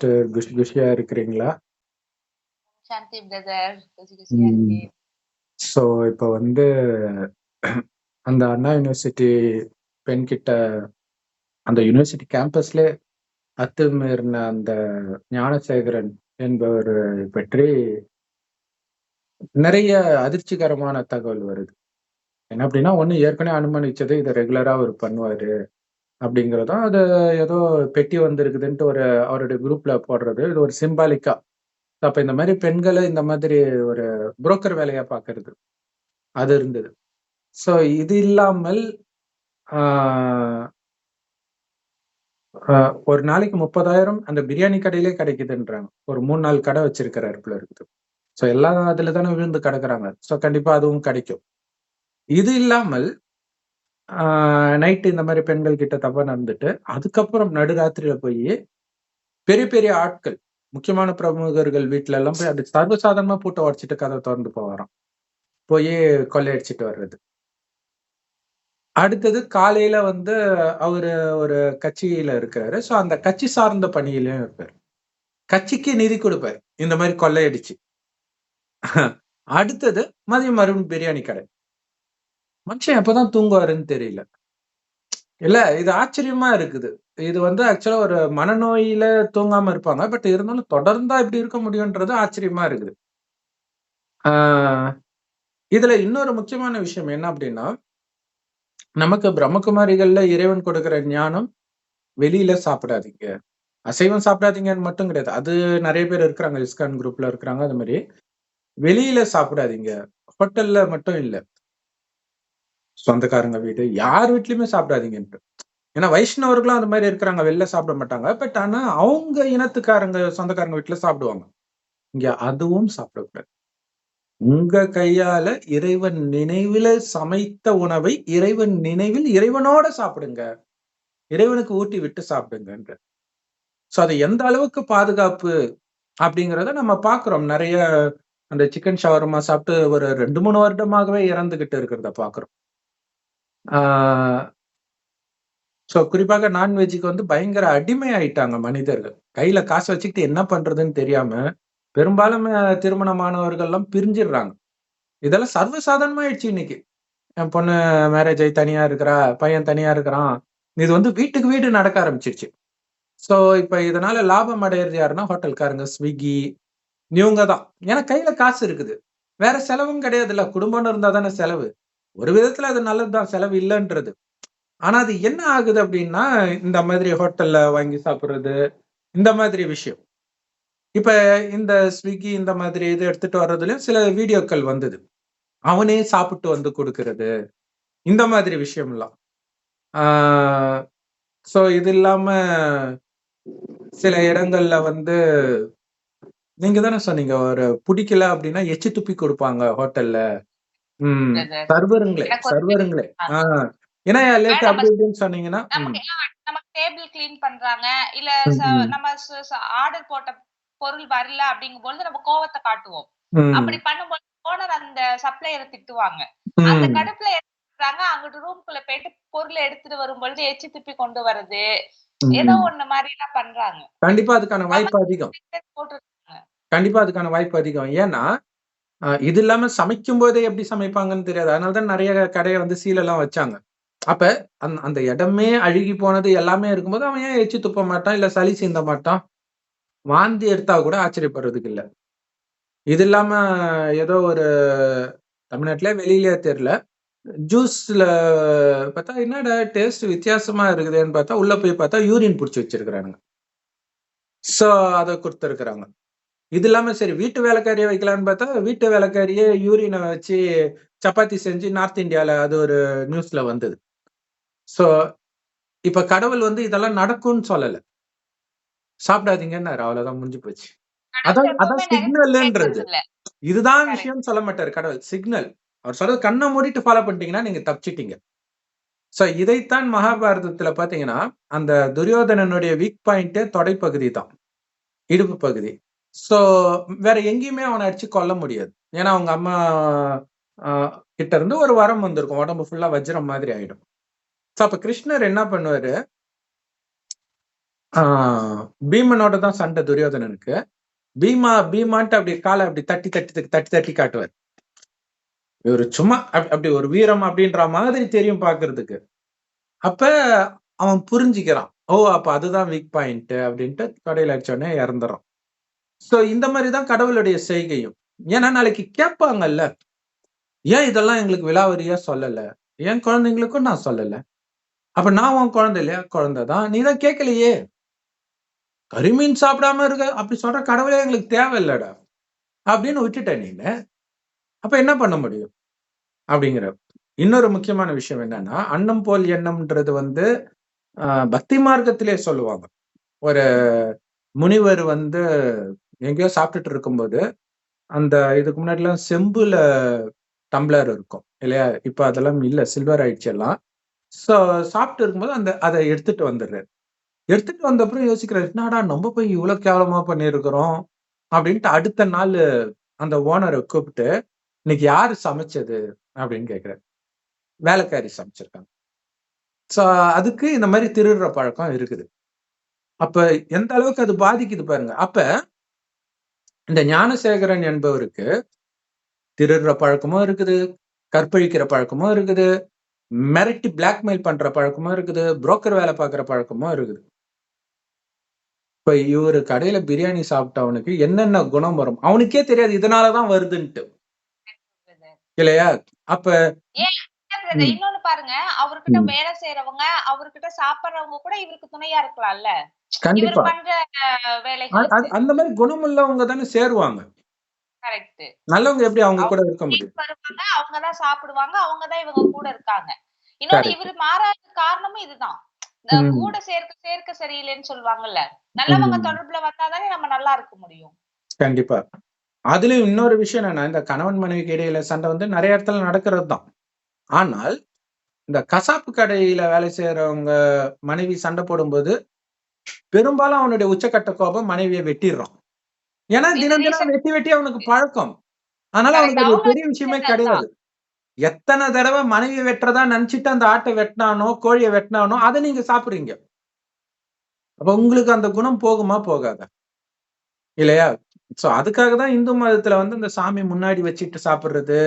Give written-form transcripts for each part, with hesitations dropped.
Sister குஷியா இருக்கிறீங்களா? சாந்தி brother, குஷியா இருக்கேன். ஸோ இப்போ வந்து அந்த அண்ணா யூனிவர்சிட்டி பெண்கிட்ட அந்த யூனிவர்சிட்டி கேம்பஸ்ல அத்துமீறின அந்த ஞானசேகரன் என்பவர் பற்றி நிறைய அதிர்ச்சிகரமான தகவல் வருது. என்ன அப்படின்னா, ஒண்ணு ஏற்கனவே அனுமானிச்சது இதை ரெகுலரா அவர் பண்ணுவாரு அப்படிங்கிறதும், அது ஏதோ பெட்டி வந்திருக்குதுன்ட்டு ஒரு அவருடைய குரூப்ல போடுறது, இது ஒரு சிம்பாலிக்கா. அப்ப இந்த மாதிரி பெண்களை இந்த மாதிரி ஒரு புரோக்கர் வேலையா பாக்குறது அது இருந்தது. ஸோ இது இல்லாமல் ஒரு நாளைக்கு 30,000 அந்த பிரியாணி கடையிலே கிடைக்குதுன்றாங்க. ஒரு 3-4 கடை வச்சிருக்கிறாரு போல இருக்குது. ஸோ எல்லாம் அதுல தானே விழுந்து கிடக்குறாங்க. ஸோ கண்டிப்பா அதுவும் கிடைக்கும். இது இல்லாமல் நைட்டு இந்த மாதிரி பெண்கள் கிட்ட தப்பா நடந்துட்டு அதுக்கப்புறம் நடுராத்திரியில போய் பெரிய பெரிய ஆட்கள் முக்கியமான பிரமுகர்கள் வீட்டுல எல்லாம் போய் அது சர்வசாதாரணமா பூட்டை உடச்சிட்டு கதை திறந்து போவாராம். போய் கொள்ளையடிச்சிட்டு வர்றது. அடுத்தது காலையில வந்து அவரு ஒரு கட்சியில இருக்கிறாரு. ஸோ அந்த கட்சி சார்ந்த பணியிலையும் இருப்பாரு. கட்சிக்கு நிதி கொடுப்பாரு இந்த மாதிரி கொள்ளையடிச்சு. அடுத்தது மதியம் மறுபடியும் பிரியாணி கடை. மனுஷன் எப்பதான் தூங்குவாருன்னு தெரியல. இல்ல இது ஆச்சரியமா இருக்குது. இது வந்து ஆக்சுவலா ஒரு மனநோயில தூங்காம இருப்பாங்க. பட் இருந்தாலும் தொடர்ந்தா இப்படி இருக்க முடியும்ன்றது ஆச்சரியமா இருக்குது. இதுல இன்னொரு முக்கியமான விஷயம் என்ன அப்படின்னா, நமக்கு பிரம்மகுமாரிகள்ல இறைவன் கொடுக்கிற ஞானம் வெளியில சாப்பிடாதீங்க, அசைவம் சாப்பிடாதீங்கன்னு மட்டும் கிடையாது. அது நிறைய பேர் இருக்கிறாங்க, இஸ்கான் குரூப்ல இருக்கிறாங்க. அது மாதிரி வெளியில சாப்பிடாதீங்க, ஹோட்டல்ல மட்டும் இல்ல, சொந்தக்காரங்க வீடு யார் வீட்லயுமே சாப்பிடாதீங்கன்ட்டு. ஏன்னா வைஷ்ணவர்களும் அந்த மாதிரி இருக்கிறாங்க, வெளில சாப்பிட மாட்டாங்க. பட் ஆனா அவங்க இனத்துக்காரங்க சொந்தக்காரங்க வீட்டுல சாப்பிடுவாங்க. இங்க அதுவும் சாப்பிடக்கூடாது. உங்க கையால இறைவன் நினைவுல சமைத்த உணவை இறைவன் நினைவில் இறைவனோட சாப்பிடுங்க, இறைவனுக்கு ஊட்டி விட்டு சாப்பிடுங்கன்ற. சோ அது எந்த அளவுக்கு பாதுகாப்பு அப்படிங்கிறத நம்ம பாக்குறோம். நிறைய அந்த சிக்கன் ஷவர்மா சாப்பிட்டு ஒரு 2-3 வருடமாகவே இறந்துகிட்டு இருக்கிறத பாக்குறோம். சோ குறிப்பாக நான்வெஜ்ஜுக்கு வந்து பயங்கர அடிமை ஆயிட்டாங்க மனிதர்கள். கையில காசு வச்சுக்கிட்டு என்ன பண்றதுன்னு தெரியாம பெரும்பாலும் திருமணமானவர்கள் எல்லாம் பிரிஞ்சிடுறாங்க. இதெல்லாம் சர்வசாதாரணமாயிடுச்சு இன்னைக்கு. என் பொண்ணு மேரேஜ் ஆகி தனியா இருக்கிறா, பையன் தனியா இருக்கிறான். இது வந்து வீட்டுக்கு வீடு நடக்க ஆரம்பிச்சிருச்சு. சோ இப்ப இதனால லாபம் அடையிறது யாருன்னா ஹோட்டல்காரங்க, ஸ்விக்கி, இவங்க தான். ஏன்னா கையில காசு இருக்குது, வேற செலவும் கிடையாது. இல்ல குடும்பம்னு இருந்தா தானே செலவு. ஒரு விதத்துல அது நல்லதுதான், செலவு இல்லைன்றது. ஆனா அது என்ன ஆகுது அப்படின்னா, இந்த மாதிரி ஹோட்டல்ல வாங்கி சாப்பிடுறது, இந்த மாதிரி விஷயம். இப்ப இந்த ஸ்விக்கி இந்த மாதிரி இது எடுத்துட்டு வர்றதுலயும் சில வீடியோக்கள் வந்தது. அவனே சாப்பிட்டு வந்து கொடுக்கிறது, இந்த மாதிரி விஷயம்லாம். சோ இது இல்லாம சில இடங்கள்ல வந்து நீங்க தானே சொன்னீங்க, ஒரு பிடிக்கல அப்படின்னா எச்சி துப்பி கொடுப்பாங்க ஹோட்டல்ல. சர்வருங்களே ஏன்னா லேட் அப்படி இப்படின்னு சொன்னீங்கன்னா நமக்கு டேபிள் கிளீன் பண்றாங்க, இல்ல நம்ம ஆர்டர் போட்ட பொருள் வரல அப்படிங்கும்போது நம்ம கோவத்தை காட்டுவோம். அப்படி பண்ணும்போது ஓனர் அந்த சப்ளையரை திட்டுவாங்க. அந்த கடுப்புல எடுத்துறாங்க, அங்கிட்டு ரூம்குள்ள போயிட்டு பொருளை எடுத்துட்டு வரும்பொழுது எச்சி துப்பி கொண்டு வர்றது, ஏதோ ஒண்ணு மாதிரி எல்லாம் பண்றாங்க. கண்டிப்பா அதுக்கான வாய்ப்பு அதிகம். கண்டிப்பா அதுக்கான வாய்ப்பு அதிகம். ஏன்னா இது இல்லாம சமைக்கும் போதே எப்படி சமைப்பாங்கன்னு தெரியாது. அதனாலதான் நிறைய கடையை வந்து சீலெல்லாம் வச்சாங்க. அப்ப அந்த இடமே அழுகி போனது எல்லாமே இருக்கும்போது அவன் ஏன் எச்சி துப்ப மாட்டான், இல்ல சளி சீந்த மாட்டான்? வாந்தி எடுத்தா கூட ஆச்சரியப்படுறதுக்கு இல்ல. இது இல்லாம ஏதோ ஒரு தமிழ்நாட்டுல வெளியிலே தெரியல, ஜூஸ்ல பார்த்தா என்னடா டேஸ்ட் வித்தியாசமா இருக்குதுன்னு பார்த்தா உள்ள போய் பார்த்தா யூரின் பிடிச்சி வச்சிருக்கிறானுங்க. சோ அதை கொடுத்துருக்குறாங்க. இது இல்லாம சரி வீட்டு வேலைக்காரியை வைக்கலான்னு பார்த்தா வீட்டு வேலைக்காரியே யூரினை வச்சு சப்பாத்தி செஞ்சு நார்த் இந்தியால அது ஒரு நியூஸ்ல வந்தது. சோ இப்ப கடவுள் வந்து இதெல்லாம் நடக்கும்னு சொல்லல, சாப்பிடாதீங்கன்னாரு, அவ்வளவுதான், முடிஞ்சு போச்சு. அதான் சிக்னல்ன்றது. இதுதான் விஷயம் சொல்ல மாட்டாரு கடவுள், சிக்னல். அவர் சொல்றது கண்ணை மூடிட்டு ஃபாலோ பண்ணிட்டீங்கன்னா நீங்க தப்பிச்சிட்டீங்க. சோ இதைத்தான் மகாபாரதத்துல பாத்தீங்கன்னா அந்த துரியோதனனுடைய வீக் பாயிண்டே தொடைப்பகுதி தான், இடுப்பு பகுதி. சோ வேற எங்கேயுமே அவனை அடிச்சு கொல்ல முடியாது. ஏன்னா அவங்க அம்மா கிட்ட இருந்து ஒரு வரம் வந்திருக்கும், உடம்பு ஃபுல்லா வஜ்ரம் மாதிரி ஆயிடும். சோ அப்ப கிருஷ்ணர் என்ன பண்ணுவாரு, பீமனோட தான் சண்டை துரியோதனனுக்கு. பீமான்ட்டு அப்படி காலை அப்படி தட்டி தட்டி தட்டி தட்டி காட்டுவார். ஒரு சும்மா அப்படி ஒரு வீரம் அப்படின்ற மாதிரி தெரியும் பாக்குறதுக்கு. அப்ப அவன் புரிஞ்சுக்கிறான். ஓ அப்ப அதுதான் வீக் பாயிண்ட் அப்படின்ட்டு கடையில அடிச்சோடனே இறந்துறான். சோ இந்த மாதிரிதான் கடவுளுடைய செய்கையும். ஏன்னா நாளைக்கு கேட்பாங்கல்ல, ஏன் இதெல்லாம் எங்களுக்கு விலாவரியா சொல்லல, என் குழந்தைங்களுக்கும் நான் சொல்லல. அப்ப நான் உன் குழந்தை இல்லையா? குழந்தைதான். நீதான் கேட்கலையே. கரிமீன் சாப்பிடாம இருக்க அப்படி சொல்ற கடவுளே எங்களுக்கு தேவையில்லடா அப்படின்னு விட்டுட்ட நீங்க. அப்ப என்ன பண்ண முடியும் அப்படிங்கிற. இன்னொரு முக்கியமான விஷயம் என்னன்னா, அன்னம் போல் எண்ணம்ன்றது வந்து பக்தி மார்க்கத்திலே சொல்லுவாங்க. ஒரு முனிவர் வந்து எங்கேயோ சாப்பிட்டுட்டு இருக்கும்போது, அந்த இதுக்கு முன்னாடிலாம் செம்புல டம்ளர் இருக்கும் இல்லையா? இப்ப அதெல்லாம் இல்ல, சில்வர் ஆயிடுச்சு எல்லாம். சோ சாப்பிட்டு இருக்கும்போது அதை எடுத்துட்டு வந்துடுறாரு. எடுத்துட்டு வந்த அப்புறம் யோசிக்கிறாரு, என்னடா நம்ம போய் இவ்வளவு கேவலமா பண்ணியிருக்கிறோம் அப்படின்ட்டு அடுத்த நாள் அந்த ஓனரை கூப்பிட்டு, இன்னைக்கு யாரு சமைச்சது அப்படின்னு கேட்கிறாரு. வேலைக்காரி சமைச்சிருக்காங்க. சோ அதுக்கு இந்த மாதிரி திருடுற பழக்கம் இருக்குது. அப்ப எந்த அளவுக்கு அது பாதிக்குது பாருங்க. அப்ப இந்த ஞானசேகரன் என்பவருக்கு திருடுற பழக்கமும் இருக்குது, கற்பழிக்கிற பழக்கமும் இருக்குது, மிரட்டி பிளாக்மெயில் பண்ற பழக்கமும் இருக்குது, புரோக்கர் வேலை பார்க்கிற பழக்கமும் இருக்குது. இப்ப இவரு கடையில பிரியாணி சாப்பிட்டவனுக்கு என்னென்ன குணம் வரும் அவனுக்கே தெரியாது, இதனாலதான் வருதுன்ட்டு இல்லையா? அப்ப இன்னொன்னு பாருங்க, அவர்கிட்ட வேலை செய்யறவங்க, அவர்கிட்ட சாப்பிடுறவங்க கூட இவருக்கு துணையா இருக்கலாம்ல. இவர் பண்ற வேலைகளுக்கு அந்த மாதிரி குணம் உள்ளவங்க தானே சேருவாங்க. கரெக்ட். நல்லவங்க எப்படி அவங்க கூட இருக்க முடியும்? வருவாங்க, அவங்கதான் சாப்பிடுவாங்க, அவங்கதான் இவங்க கூட இருக்காங்க. இன்னொன்னு இவரு மாறாத காரணமும் இதுதான். கூட சேர்க்க சரியில்லைன்னு சொல்லுவாங்கல்ல. நல்லவங்க தொடர்புல வந்தாதானே நம்ம நல்லா இருக்க முடியும். கண்டிப்பா. அதுலயும் இன்னொரு விஷயம் என்னன்னா, இந்த கணவன் மனைவிக்கு இடையில சண்டை வந்து நிறைய இடத்துல நடக்கிறது தான். ஆனால் இந்த கசாப்பு கடையில வேலை செய்யறவங்க மனைவி சண்டை போடும்போது பெரும்பாலும் அவனுடைய உச்சக்கட்ட கோபம் மனைவியை வெட்டிடுறான். ஏன்னா தினம் தினம் வெட்டி அவனுக்கு பழக்கம். அதனால அவனுக்கு அது பெரிய விஷயமே கிடையாது. எத்தனை தடவை மனைவி வெட்டுறதா நினைச்சிட்டு அந்த ஆட்டை வெட்டினானோ, கோழியை வெட்டினானோ அதை நீங்க சாப்பிடுறீங்க. அப்ப உங்களுக்கு அந்த குணம் போகுமா போகாதா? இல்லையா? சோ அதுக்காக தான் இந்து மதத்துல வந்து இந்த சாமி முன்னாடி வச்சுட்டு சாப்பிடுறது,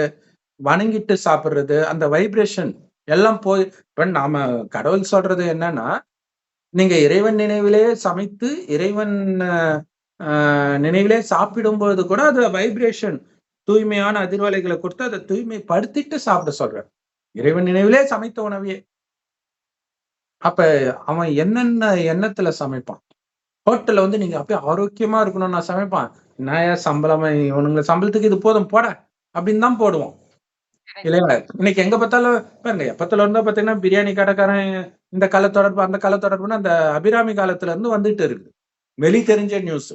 வணங்கிட்டு சாப்பிடுறது, அந்த வைப்ரேஷன் எல்லாம் போய் இப்ப நாம கடவுள் சொல்றது என்னன்னா, நீங்க இறைவன் நினைவிலே சமைத்து இறைவன் நினைவிலே சாப்பிடும்போது கூட அது வைப்ரேஷன் தூய்மையான அதிர்வலைகளை கொடுத்து அதை தூய்மைப்படுத்திட்டு சாப்பிட சொல்றார். இறைவன் நினைவிலே சமைத்த உணவையே. அப்ப அவன் என்னென்ன எண்ணத்துல சமைப்பான்? ஹோட்டல்ல வந்து நீங்க அப்படியே ஆரோக்கியமா இருக்கணும்னு நான் சமைப்பான். நான் சம்பளமா இவனுங்க சம்பளத்துக்கு இது போதும் போட அப்படின்னு தான் போடுவோம் இல்லையா? இன்னைக்கு எங்க பார்த்தாலும் பாருங்க, எப்பத்துல இருந்தா பாத்தீங்கன்னா பிரியாணி கடைக்காரன் இந்த கள்ள தொடர்பு அந்த கள்ள தொடர்புன்னு அந்த அபிராமி காலத்துல இருந்து வந்துட்டு இருக்கு. வெளி தெரிஞ்ச நியூஸ்.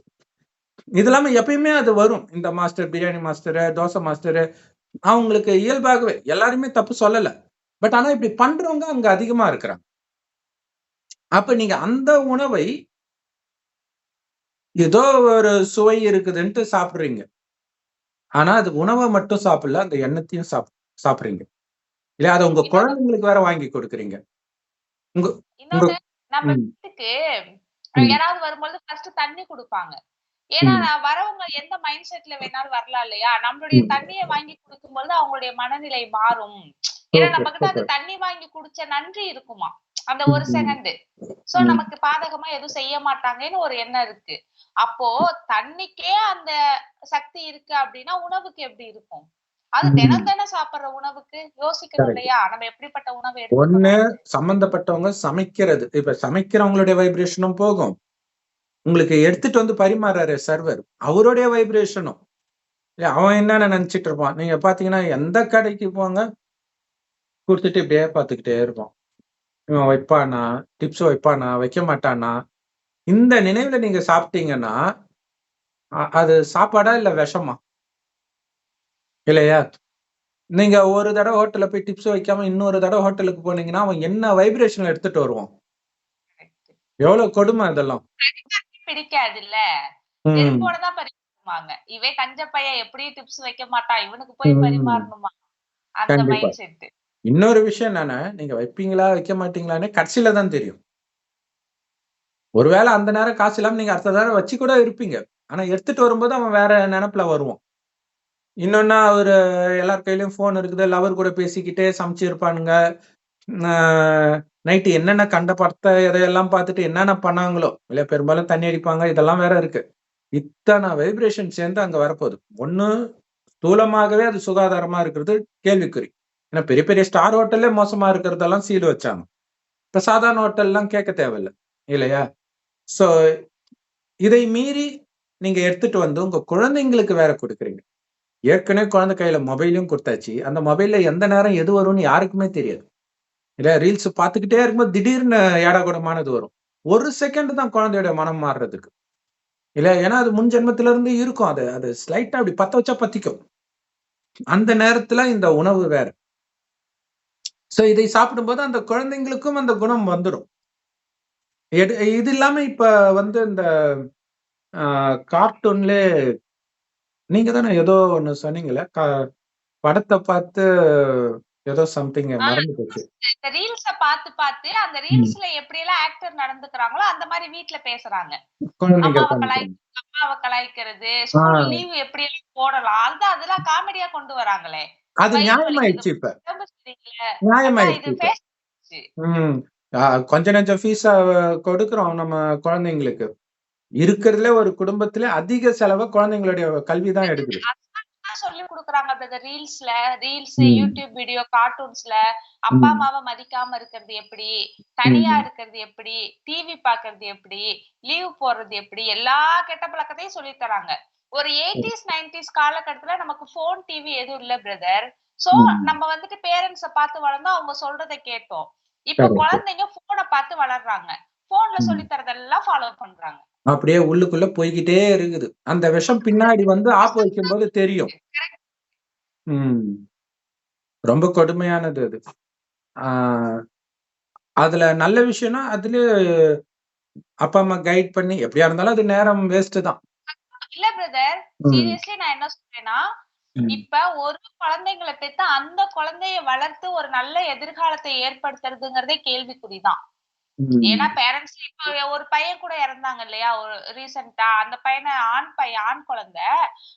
இது இல்லாம எப்பயுமே அது வரும். இந்த master, biryani master, dosa master, அவங்களுக்கு இயல்பாகவே எல்லாருமே தப்பு சொல்லல. பட் ஆனா இப்படி பண்றவங்க அங்க அதிகமா இருக்கிறாங்க. அப்ப நீங்க அந்த உணவை ஏதோ ஒரு சுவை இருக்குதுன்ட்டு சாப்பிடுறீங்க. ஆனா அது உணவை மட்டும் சாப்பிடல, அந்த எண்ணத்தையும் சாப்பிடுறீங்க. இல்ல அத உங்க குழந்தைங்களுக்கு வேற வாங்கி கொடுக்குறீங்க. இன்னொன்னு நம்ம வீட்டுக்கு யாராவது வரும்போது ஃபர்ஸ்ட் தண்ணி குடுப்பாங்க. ஏன்னா வரவங்க எந்த மைண்ட் செட்ல வேணாலும் வரலாம் இல்லையா? நம்மளுடைய தண்ணியை வாங்கி குடுக்கும்போது அவங்களுடைய மனநிலை மாறும். ஏன்னா நம்ம கிட்ட அந்த தண்ணி வாங்கி குடிச்ச நன்றி இருக்குமா அந்த ஒரு செகண்ட். சோ நமக்கு பாதகமா எதுவும் செய்ய மாட்டாங்கன்னு ஒரு எண்ணம் இருக்கு. அப்போ தண்ணிக்கே அந்த சக்தி இருக்கு அப்படின்னா உணவுக்கு எப்படி இருக்கும்? அது தினம் சாப்பிடுற உணவுக்கு யோசிக்கணும் இல்லையா? நம்ம எப்படிப்பட்ட உணவு ஒண்ணு சம்பந்தப்பட்டவங்க சமைக்கிறது. இப்ப சமைக்கிறவங்களுடைய வைப்ரேஷனும் போகும். உங்களுக்கு எடுத்துட்டு வந்து பரிமாறாரு சர்வர், அவருடைய வைப்ரேஷனும். அவன் என்ன நினைச்சிட்டு இருப்பான்? நீங்க பாத்தீங்கன்னா எந்த கடைக்கு போங்க கொடுத்துட்டு இப்படியே பாத்துக்கிட்டே இருப்பான். இவன் வைப்பானா, டிப்ஸ் வைப்பானா, வைக்க மாட்டானா? இந்த நினைவுல நீங்க சாப்பிட்டீங்கன்னா அது சாப்பாடா இல்ல விஷமா? இல்லையா? நீங்க ஒரு தடவை ஹோட்டல்ல போய் டிப்ஸ் வைக்காம இன்னொரு தடவை ஹோட்டலுக்கு போனீங்கன்னா அவன் என்ன வைப்ரேஷன் எடுத்துட்டு வருவான்? எவ்வளவு கொடுமை அதெல்லாம். பிடிக்காதுல்ல. வெறுப்போட தான் பரிமாறுவாங்க. இவன் கஞ்ச பையன் எப்படி டிப்ஸ் வைக்க மாட்டான், இவனுக்கு போய் பரிமாறணுமா? அந்த மைண்ட் செட். இன்னொரு விஷயம் என்னன்னா, நீங்க வைப்பீங்களா வைக்க மாட்டீங்களான்னு கடைசியில தான் தெரியும். ஒருவேளை அந்த நேரம் காசு இல்லாம நீங்க அடுத்த தடவை வச்சு கூட இருப்பீங்க. ஆனா எடுத்துட்டு வரும்போது அவன் வேற நெனப்புல வருவான். இன்னொன்னா அவரு எல்லார் கையிலயும் ஃபோன் இருக்குது. லவர் கூட பேசிக்கிட்டே சமைச்சிருப்பானுங்க. அ நைட்டு என்னென்ன கண்ட படத்த எதையெல்லாம் பார்த்துட்டு என்னென்ன பண்ணாங்களோ! இல்ல பெரும்பாலும் தண்ணி அடிப்பாங்க. இதெல்லாம் வேற இருக்கு. இத்தன வைப்ரேஷன் சேர்ந்து அங்க வரப்போது. ஒண்ணு ஸ்தூலமாகவே அது சுகாதாரமா இருக்கிறது கேள்விக்குறி. ஏன்னா பெரிய பெரிய ஸ்டார் ஹோட்டல்லே மோசமா இருக்கிறதெல்லாம் சீல் வச்சாங்க. இப்ப சாதாரண ஹோட்டல்லாம் கேட்க தேவையில்ல. இல்லையா? சோ இதை மீறி நீங்க எடுத்துட்டு வந்து உங்க குழந்தைங்களுக்கு வேற குடுக்குறீங்க. ஏற்கனவே குழந்தை கையில மொபைலும் குடுத்தாச்சு. அந்த மொபைல்ல எந்த நேரம் எது வரும்னு யாருக்குமே தெரியாது. இல்ல ரீல்ஸ் பார்த்துக்கிட்டே இருக்கும்போது திடீர்னு ஏடாகூடமானது வரும். 1 செகண்ட் தான் குழந்தையோட மனம் மாறுறதுக்கு. இல்ல ஏன்னா அது முன் ஜென்மத்தில இருந்து இருக்கும். அது அது ஸ்லைட்டா அப்படி பத்த வச்சா பத்திக்கும். அந்த நேரத்துல இந்த உணவு வேற. சோ இதை சாப்பிடும்போது அந்த குழந்தைங்களுக்கும் அந்த குணம் வந்துரும். இது இல்லாம இப்ப வந்து இந்த அ கார்ட்டூன்லே நீங்க தானே ஏதோ ஒண்ணு சொன்னீங்கல்ல? படத்த பார்த்து ஏதோ சம்திங் ஆ மறந்து போச்சு. இந்த ரீல்ஸ பார்த்து அந்த ம். ரீல்ஸ்ல எப்படியெல்லாம் ஆக்டர் நடந்துக்கிறாங்களோ, அந்த மாரி வீட்ல பேசுறாங்க. குழந்தைங்க அம்மாவ காமிக்கிறாங்க. அப்பாவ கலாய்க்கிறது, ஆ ஸ்கூல் லீவ் எப்படியெல்லாம் போடலாம். அதெல்லாம் காமெடியா கொண்டு வராங்களே! அது வயிறு வலிக்குது, நியாயமாயிடுச்சு இப்ப. உடம்பு சரியில்ல. அதான் நியாயமாயிடுச்சு இது இப்ப. ஃபேஷன். ம். கொஞ்ச நெஞ்சம் ஃபீஸ கொடுக்குறோம் நம்ம குழந்தைங்களுக்கு. இருக்கிறதுலே ஒரு குடும்பத்திலே அதிக செலவ குழந்தைங்களுடைய கல்வி தான் எடுக்குது. அதான் சொல்லிக் குடுக்குறாங்க பிரதர் ரீல்ஸ், ம். யூடியூப் வீடியோ, கார்ட்டூன்ஸ்ல அப்பா, ம். அம்மாவ மதிக்காம இருக்கிறது எப்படி? தனியா ம். இருக்கிறது எப்படி? டிவி பார்க்கறது எப்படி? லீவ் போடுறது எப்படி? எல்லா கெட்ட பழக்கத்தையும் சொல்லி தராங்க. ஒரு 80ஸ், 90ஸ் காலகட்டத்துல நமக்கு ஃபோன், டிவி எதுவும் இல்ல பிரதர். சோ, ம். நம்ம வந்துட்டு பேரண்ட்ஸ பார்த்து வளர்ந்தோம். அவங்க சொல்றத கேட்டோம். இப்ப கரெக்ட். குழந்தைங்க ஃபோன பார்த்து வளர்றாங்க. ஃபோன்ல சொல்லி ம். தரதெல்லாம் ஃபாலோ பண்றாங்க. அப்படியே உள்ளுக்குள்ள போய்க்கிட்டே இருக்குது. அந்த விஷம் பின்னாடி வந்து ஆப்பு வைக்கும்போது தெரியும். ம். ரொம்ப கொடுமையானது அது. ஆ அதுல நல்ல விஷயம்னா, அப்பா, அம்மா கைட் பண்ணி எப்படியா இருந்தாலும் அது நேரம் வேஸ்ட்டு தான். இல்ல பிரதர். ம். சீரியஸ்லி நான் என்ன சொல்றேன்னா, ம். இப்ப ஒரு குழந்தைங்கள பெத்து அந்த குழந்தைய வளர்த்து ஒரு நல்ல எதிர்காலத்தை ஏற்படுத்துறதுங்கிறதே கேள்விக்குறிதான். ஏன்னா ம். பேரண்ட்ஸ் இப்ப ஒரு பையன் கூட இறந்தாங்க இல்லையா? ஒரு ரீசென்ட்டா அந்த பையன ஆண் குழந்தை.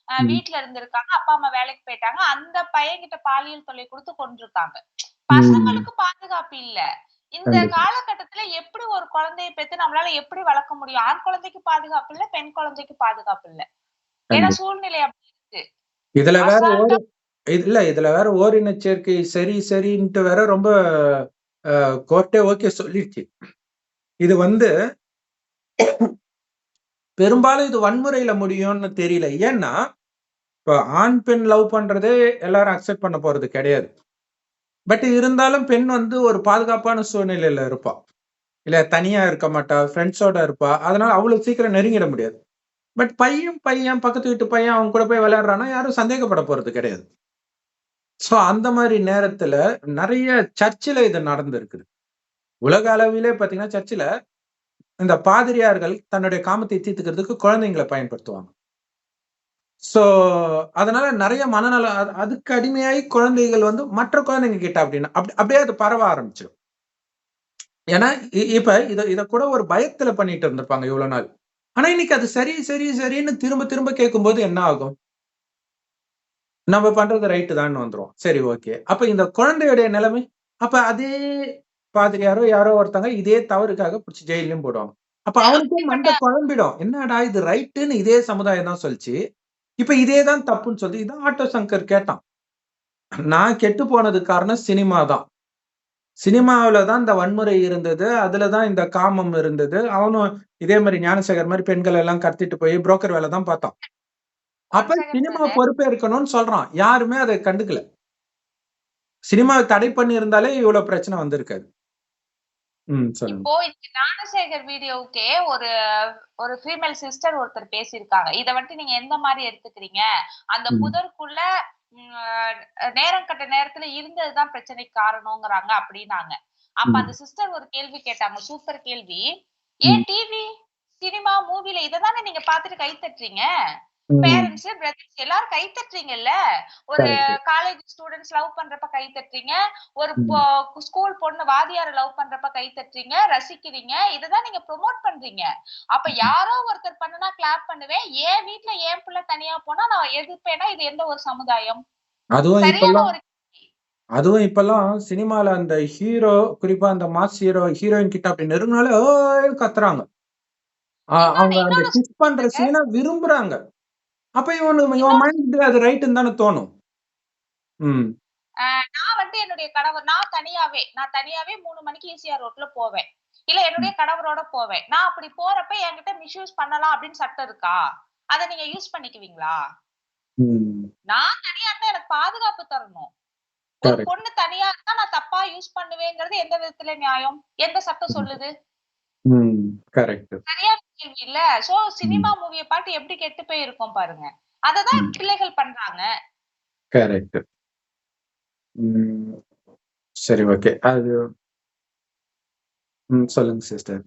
ம். வீட்ல இருந்திருக்காங்க. அப்பா, அம்மா வேலைக்கு போயிட்டாங்க. அந்த பையன்கிட்ட பாலியல் தொல்லை குடுத்து கொன்றுருக்காங்க. ம். பசங்களுக்கு பாதுகாப்பு இல்ல. இந்த கண்டிப்பா, காலகட்டத்துல எப்படி ஒரு குழந்தைய பெத்து நம்மளால எப்படி வளர்க்க முடியும்? ஆண் குழந்தைக்கு பாதுகாப்பு இல்ல, பெண் குழந்தைக்கு பாதுகாப்பு இல்ல. ஏன்னா கண்டிப்பா. சூழ்நிலை அப்படி இருக்கு. இதுல வேற அசால்ட்டா இதுல வேற ஓரினச் சேர்க்கை சரி, சரின்ட்டு வேற ரொம்ப கோர்ட்டே ஓகே சொல்லிருச்சு. இது வந்து பெரும்பாலும் இது வன்முறையில முடியும்னு தெரியல. ஏன்னா, இப்ப ஆண், பெண் லவ் பண்றதே எல்லாரும் அக்செப்ட் பண்ண போறது கிடையாது. பட் இருந்தாலும் பெண் வந்து ஒரு பாதுகாப்பான சூழ்நிலையில இருப்பா. இல்ல தனியா இருக்க மாட்டா. ஃப்ரெண்ட்ஸோட இருப்பா. அதனால அவ்வளவு சீக்கிரம் நெருங்கிட முடியாது. பட் பையன் பக்கத்து வீட்டு பையன் அவன் கூட போய் விளையாடுறான்னா, யாரும் சந்தேகப்பட போறது கிடையாது. சோ அந்த மாரி நேரத்துல நெறைய சர்ச்சில இது நடந்திருக்குது. உலக அளவிலே பார்த்தீங்கன்னா, சர்ச்சில இந்த பாதிரியார்கள் தன்னுடைய காமத்தை தீர்த்துக்கிறதுக்கு குழந்தைங்கள பயன்படுத்துவாங்க. சோ அதனால நெறைய மனநல அதுக்கு அடிமையாயி குழந்தைகள் வந்து மற்ற குழந்தைங்க கிட்ட அப்படியே அது பரவ ஆரம்பிச்சுரும். ஏன்னா, இப்ப இத கூட ஒரு பயத்துல பண்ணிட்டு இருந்திருப்பாங்க இவ்வளோ நாள். ஆனா இன்னைக்கு அது சரின்னு திரும்ப திரும்ப கேட்கும்போது என்ன ஆகும்? நம்ம பண்றது ரைட்டு தான்னு வந்துரும். சரி ஓகே. அப்ப இந்த குழந்தையுடைய நிலைமை? அப்ப அதே பாதிரியாரோ யாரோ ஒருத்தங்க இதே தவறுக்காக புடிச்சு ஜெயில்லயும் போடுவாங்க. அப்ப அவனுக்கும் அப்படிப்பட்ட மண்ட குழம்பிடும். என்னடா இது ரைட்டுன்னு இதே சமுதாயம் தான் சொல்லுச்சு. இப்ப இதே தான் தப்புன்னு சொல்லுது. இதான் ஆட்டோ சங்கர் கேட்டான். நான் கெட்டு போனதுக்கு காரணம் சினிமா தான். சினிமாவுல தான் இந்த வன்முறை இருந்தது. அதுல தான் இந்த காமம் இருந்தது. அவனும் இதே மாரி ஞானசேகர் மாரி பெண்கள் எல்லாம் கடத்திட்டு போய் புரோக்கர் வேல தான் பார்த்தான். ஒன் அப்ப செகண்ட் சினிமா பிரதர். பொறுப்பேற்கணும்னு சொல்றான். யாருமே அத கண்டுக்கல. சினிமாவ தடை பண்ணியிருந்தாலே இவ்ளோ பிரச்சனை வந்திருக்காது. சொல்லுங்க. இப்போ இந்த ஞானசேகர் வீடியோவுக்கே ஒரு ஒரு ஃபீமேல் சிஸ்டர் ஒருத்தர் பேசியிருக்காங்க. இத வந்துட்டு நீங்க எந்த மாரி எடுத்துக்கிறீங்க? அந்த ம். புதருக்குள்ள ம் நேரம் கெட்ட நேரத்துல இருந்தது தான் பிரச்சனைக்கு காரணம்ங்கிறாங்க அப்டின்னாங்க. அப்ப அந்த ம். சிஸ்டர் ஒரு கேள்வி கேட்டாங்க. சூப்பர் கேள்வி. ம். ஏன் டிவி, சினிமா, மூவில இத தானே நீங்க பார்த்துட்டு கை தட்டுறீங்க? பேரண்ட்ஸ், பிரதர்ஸ் எல்லாரும் கை தட்டுறீங்கல்ல. ஒரு காலேஜ் ஸ்டூடண்ட்ஸ் லவ் பண்றப்ப கை தட்டுறீங்க. ஒரு ஸ்கூல் பொண்ணு வாதியார லவ் பண்றப்ப கை தட்டுறீங்க, ரசிக்கிறீங்க. இததான் நீங்க ப்ரோமோட் பண்றீங்க. அப்ப யாரோ ஒருத்தர் பண்ணுனா கிளாப் பண்ணுவேன். என் வீட்ல என் பிள்ளை தனியா போனா நான் எதிர்ப்பேனா? இது எந்த ஒரு சமுதாயம்? சரியான ஒரு அதுவும் இப்பெல்லாம் சினிமால அந்த ஹீரோ, குறிப்பா அந்த மாஸ் ஹீரோயின் கிட்ட அப்படி நெருங்கினாலே ஓய்ன்னு கத்துறாங்க. அவங்க அந்த கிஸ் பண்ற சீனை விரும்புறாங்க. அப்ப இவன் மைண்ட் அது ரைட்னு தானே தோணும். நான் வந்து என்னுடைய கணவர் நான் தனியாவே 3 மணிக்கு ஈசிஆர் ரோட்ல போவேன். இல்ல என்னுடைய கணவரோட போவேன். நான் அப்படி போறப்ப என்கிட்ட மிஸ்யூஸ் பண்ணலாம் அப்படின்னு சட்டம் இருக்கா? அத நீங்க யூஸ் பண்ணிக்குவீங்களா? நான் தனியா இருந்தா எனக்கு பாதுகாப்பு தரணும். ஒரு பொண்ணு தனியா இருந்தா நான் தப்பா யூஸ் பண்ணுவேங்கிறது எந்த விதத்துல நியாயம்? எந்த சட்டம் சொல்லுது? சரியான கேள்வி இல்ல. சோ சினிமா மூவிய பார்த்து எப்படி கெட்டு போய் இருக்கோம் பாருங்க. அததான் பிள்ளைகள் பண்றாங்க. கரெக்ட். சரி, ஓகே. அது சொல்லுங்க சிஸ்டர்.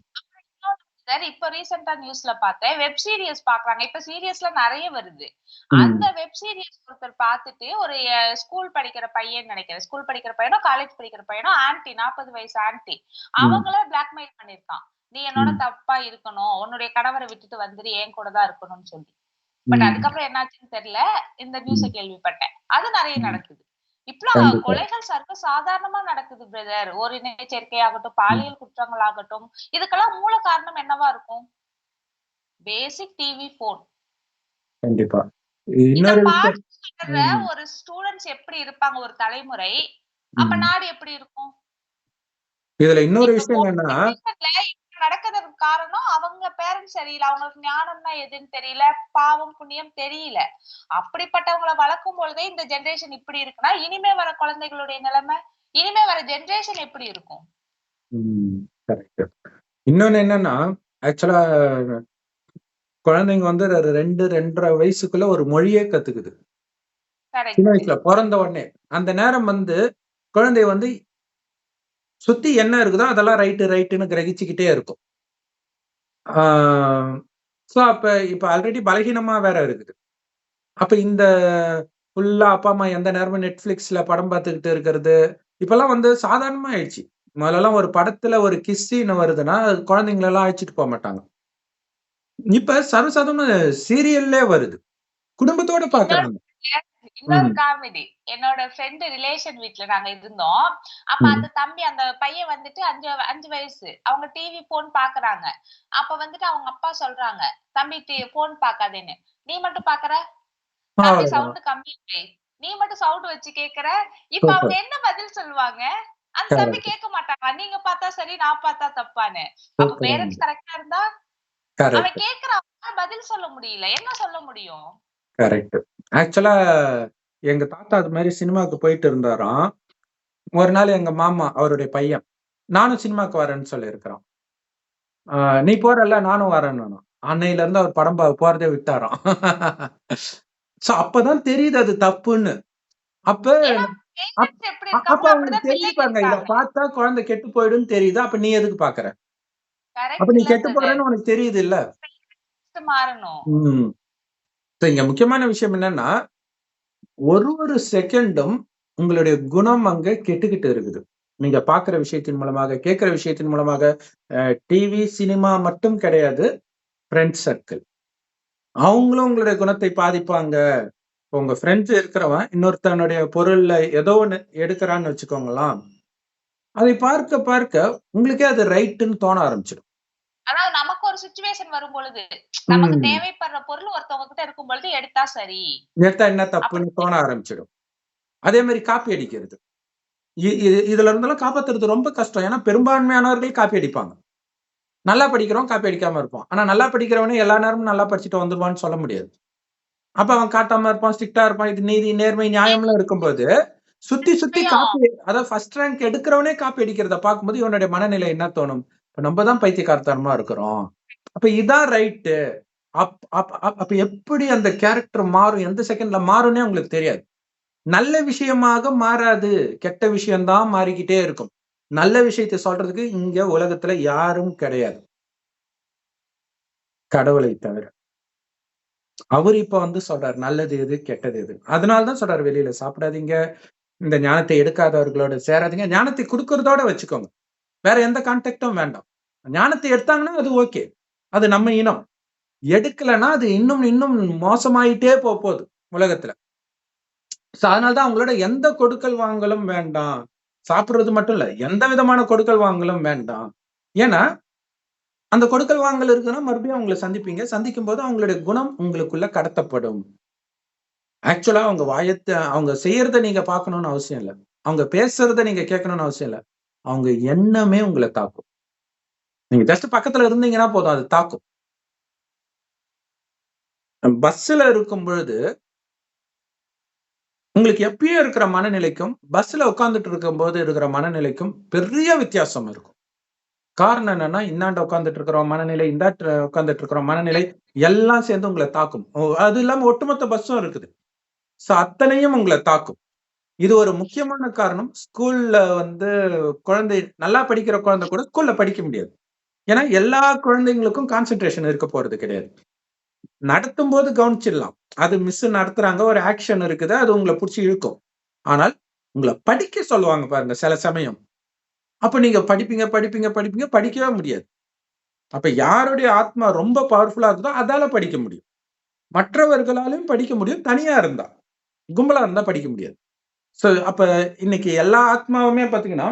இப்ப ரீசெண்டா நியூஸ்ல பார்த்தேன். வெப் சீரிஸ் பாக்குறாங்க. இப்ப சீரியஸ்ல நிறைய வருது. அந்த வெப் சீரிஸ் ஒருத்தர் பார்த்துட்டு ஒரு ஸ்கூல் படிக்கிற பையன் நினைக்கிறேன். ஸ்கூல் படிக்கிற பையனோ காலேஜ் படிக்கிற பையனோ ஆன்ட்டி 40 வயசு ஆன்ட்டி அவங்கள பிளாக்மெயில் பண்ணிருக்கான். நீ என்னோட தப்பா இருக்கணும், உன்னுடைய கணவரை விட்டுட்டு வந்துரு, என் கூட தான் இருக்கணும்னு சொல்லி. பட் அதுக்கப்புறம் என்னாச்சுன்னு தெரியல. இந்த நியூஸ கேள்விப்பட்டேன். அது நிறைய நடக்குது. இப்பெல்லாம் கொலைகள் சர்வ சாதாரணமா நடக்குது பிரதர். ஒரு இணைச்சேர்க்கை ஆகட்டும், பாலியல் குற்றங்கள் ஆகட்டும், இதுக்கெல்லாம் மூல காரணம் என்னவா இருக்கும்? பேசிக் டிவி போன். கண்டிப்பா. ஒரு ஸ்டூடெண்ட்ஸ் எப்படி இருப்பாங்க ஒரு தலைமுறை, அப்ப நாடு எப்படி இருக்கும்? இதுல இன்னொரு விஷயம் என்னன்னா நடக்கிறதுக்கு காரணம் அவங்க பேரண்ட்ஸ் சரியில்லை. அவங்களுக்கு ஞானம்னா எதுன்னு தெரியல, பாவம் புண்ணியம் தெரியல. அப்படிப்பட்டவங்களை வளர்க்கும் பொழுதே இந்த ஜெனரேஷன் இப்படி இருக்குன்னா இனிமே வர குழந்தைகளுடைய நிலைமை, இனிமே வர ஜெனரேஷன் எப்படி இருக்கும்? இன்னொன்னு என்னன்னா ஆக்சுவலா குழந்தைங்க வந்து 2-2.5 வயசுக்குள்ள ஒரு மொழியே கத்துக்குது. சின்ன வயசுல பிறந்த உடனே அந்த நேரம் வந்து குழந்தை வந்து சுத்தி என்ன இருக்குதோ அதெல்லாம் ரைட்டுன்னு கிரகிச்சுக்கிட்டே இருக்கும். சோ அப்ப இப்ப ஆல்ரெடி பலகீனமா வேற இருக்குது. அப்ப இந்த ஃபுல்லா அப்பா அம்மா எந்த நேரமும் நெட்ஃபிளிக்ஸ்ல படம் பார்த்துக்கிட்டு இருக்கிறது இப்பெல்லாம் வந்து சாதாரணமா ஆயிடுச்சு. முதல்லலாம் ஒரு படத்துல ஒரு கிஸ் சீன் வருதுன்னா குழந்தைங்களை எல்லாம் அழைச்சிட்டு போக மாட்டாங்க. இப்ப சர்வசாதாரண சீரியல்லே வருது, குடும்பத்தோட பாக்குறாங்க. இன்னொரு காமெடி, என்னோட ஃப்ரெண்ட் ரிலேஷன் வீட்ல நாங்க இருந்தோம். அப்ப அந்த தம்பி அந்த பையன் வந்துட்டு 5 வயசு. அவங்க டிவி போன் பாக்குறாங்க. அப்ப வந்துட்டு அவங்க அப்பா சொல்றாங்க, தம்பி போன் பாக்காதேன்னு. நீ மட்டும் பாக்குற, தம்பி சவுண்ட் கம்மி, நீ மட்டும் சவுண்ட் வச்சு கேக்குற. இப்ப அவங்க என்ன பதில் சொல்லுவாங்க? அந்த தம்பி கேட்க மாட்டாங்க. நீங்க பார்த்தா சரி, நான் பார்த்தா தப்பான்னு. அப்ப பேரண்ட்ஸ் கரெக்டா இருந்தா அவன் கேக்குறான், பதில் சொல்ல முடியல. என்ன சொல்ல முடியும்? கரெக்ட். ஆக்சுவலா எங்க தாத்தா அது மாதிரி சினிமாவுக்கு போயிட்டு இருந்தாராம். ஒரு நாள் எங்க மாமா அவருடைய பையன் நானும் சினிமாக்கு வரேன்னு சொல்லியிருக்கிறான். நீ போறல்ல நானும் வரேன்னு. அன்னையில இருந்து அவர் படம் போறதே விட்டாராம். சோ அப்பதான் தெரியுது அது தப்புன்னு. அப்ப அவங்களுக்கு தெரியுது, இத பார்த்தா குழந்தை கெட்டு போயிடும்னு தெரியுது. அப்ப நீ எதுக்கு பாக்குற? அப்ப நீ கெட்டு போறன்னு உனக்கு தெரியுது இல்ல. இங்க முக்கியமான விஷயம் என்னன்னா ஒரு செகண்டும் உங்களுடைய குணம் அங்க கெட்டுக்கிட்டு இருக்குது. நீங்க பாக்குற விஷயத்தின் மூலமாக, கேட்கிற விஷயத்தின் மூலமாக, டிவி சினிமா மட்டும் கிடையாது, ஃப்ரெண்ட் சர்க்கிள் அவங்களும் உங்களுடைய குணத்தை பாதிப்பாங்க. உங்க ஃப்ரெண்ட்ஸ் இருக்கிறவன் இன்னொருத்தனுடைய பொருள்ல ஏதோ ஒண்ணு எடுக்கிறான்னு வச்சுக்கோங்களாம், அதை பார்க்க பார்க்க உங்களுக்கே அது ரைட்டுன்னு தோண ஆரம்பிச்சிடும். அதாவது நமக்கு ஒரு சிச்சுவேஷன் வரும் பொழுது, நமக்கு தேவைப்படுற பொருள் ஒருத்தவங்க கிட்ட இருக்கும் பொழுது எடுத்தா சரி, எடுத்தா என்ன தப்புன்னு தோண ஆரம்பிச்சிடும். அதே மாதிரி காப்பி அடிக்கிறது, இதுல இருந்தெல்லாம் காப்பாத்துறது ரொம்ப கஷ்டம். ஏன்னா பெரும்பான்மையானவர்கள் காப்பி அடிப்பாங்க. நல்லா படிக்கிறவன் காப்பி அடிக்காம இருப்பான். ஆனா நல்லா படிக்கிறவனே எல்லா நேரமும் நல்லா படிச்சுட்டு வந்துருவான்னு சொல்ல முடியாது. அப்ப அவன் காட்டாம இருப்பான், ஸ்ட்ரிக்டா இருப்பான். இது நீதி நேர்மை நியாயம்லாம் இருக்கும்போது சுத்தி காப்பி, அதாவது ஃபர்ஸ்ட் ரேங்க் எடுக்கிறவனே காப்பி அடிக்கிறத பார்க்கும்போது இவனுடைய மனநிலை என்ன தோணும்? நம்ம தான் பைத்தியக்காரத்தனமா இருக்கிறோம். அப்ப இதான் ரைட்டு. அப்ப எப்படி அந்த கேரக்டர் மாறும், எந்த செகண்ட்ல மாறும்னே உங்களுக்கு தெரியாது. நல்ல விஷயமாக மாறாது, கெட்ட விஷயம்தான் மாறிக்கிட்டே இருக்கும். நல்ல விஷயத்தை சொல்றதுக்கு இங்க உலகத்துல யாரும் கிடையாது, கடவுளை தவிர. அவரு இப்ப வந்து சொல்றாரு நல்லது எது கெட்டது எது. அதனாலதான் சொல்றாரு வெளியில சாப்பிடாதீங்க, இந்த ஞானத்தை எடுக்காதவர்களோட சேராதீங்க. ஞானத்தை கொடுக்கறதோட வச்சுக்கோங்க, வேற எந்த கான்டாக்டும் வேண்டாம். ஞானத்தை எடுத்தாங்கன்னா அது ஓகே, அது நம்ம இனம். எடுக்கலைன்னா அது இன்னும் இன்னும் மோசமாயிட்டே போகுது உலகத்துல. அதனாலதான் அவங்களோட எந்த கொடுக்கல் வாங்கலும் வேண்டாம். சாப்பிடுறது மட்டும் இல்ல, எந்த விதமான கொடுக்கல் வாங்கலும் வேண்டாம். ஏன்னா அந்த கொடுக்கல் வாங்கல் இருக்குன்னா மறுபடியும் அவங்களை சந்திப்பீங்க. சந்திக்கும் போது அவங்களுடைய குணம் உங்களுக்குள்ள கடத்தப்படும். ஆக்சுவலா அவங்க அவங்க செய்யறத நீங்க பார்க்கணும்னு அவசியம் இல்ல. அவங்க பேசுறத நீங்க கேட்கணும்னு அவசியம் இல்ல. அவங்க எண்ணமே உங்களை தாக்கும். நீங்க ஜஸ்ட் பக்கத்துல இருந்தீங்கன்னா போதும், அது தாக்கும். பஸ்ல இருக்கும் பொழுது உங்களுக்கு எப்பயும் இருக்கிற மனநிலைக்கும் பஸ்ல உட்கார்ந்துட்டு இருக்கும் போது இருக்கிற மனநிலைக்கும் பெரிய வித்தியாசம் இருக்கும். காரணம் என்னன்னா, இந்தாண்ட உட்கார்ந்துட்டு இருக்கிற மனநிலை, இந்தாண்ட உட்கார்ந்துட்டு இருக்கிற மனநிலை எல்லாம் சேர்ந்து உங்களை தாக்கும். அது இல்லாம ஒட்டுமொத்த பஸ்ஸும் இருக்குது. அத்தனையும் உங்களை தாக்கும். இது ஒரு முக்கியமான காரணம். ஸ்கூல்ல வந்து குழந்தை நல்லா படிக்கிற குழந்தை கூட ஸ்கூல்ல படிக்க முடியாது. ஏன்னா எல்லா குழந்தைங்களுக்கும் கான்சென்ட்ரேஷன் இருக்க போறது கிடையாது. நடத்தும் போது கவனிச்சிடலாம். அது மிஸ் நடத்துறாங்க, ஒரு ஆக்ஷன் இருக்குது, அது உங்களை பிடிச்சி இழுக்கும். ஆனால் உங்களை படிக்க சொல்லுவாங்க பாருங்க சில சமயம். அப்ப நீங்க படிப்பீங்க படிப்பீங்க படிப்பீங்க படிக்கவே முடியாது. அப்ப யாருடைய ஆத்மா ரொம்ப பவர்ஃபுல்லா இருக்குதோ அதால படிக்க முடியும். மற்றவர்களாலும் படிக்க முடியும், தனியா இருந்தா. கும்பலா இருந்தா படிக்க முடியாது. சோ அப்ப இன்னைக்கு எல்லா ஆத்மாவுமே பாத்தீங்கன்னா,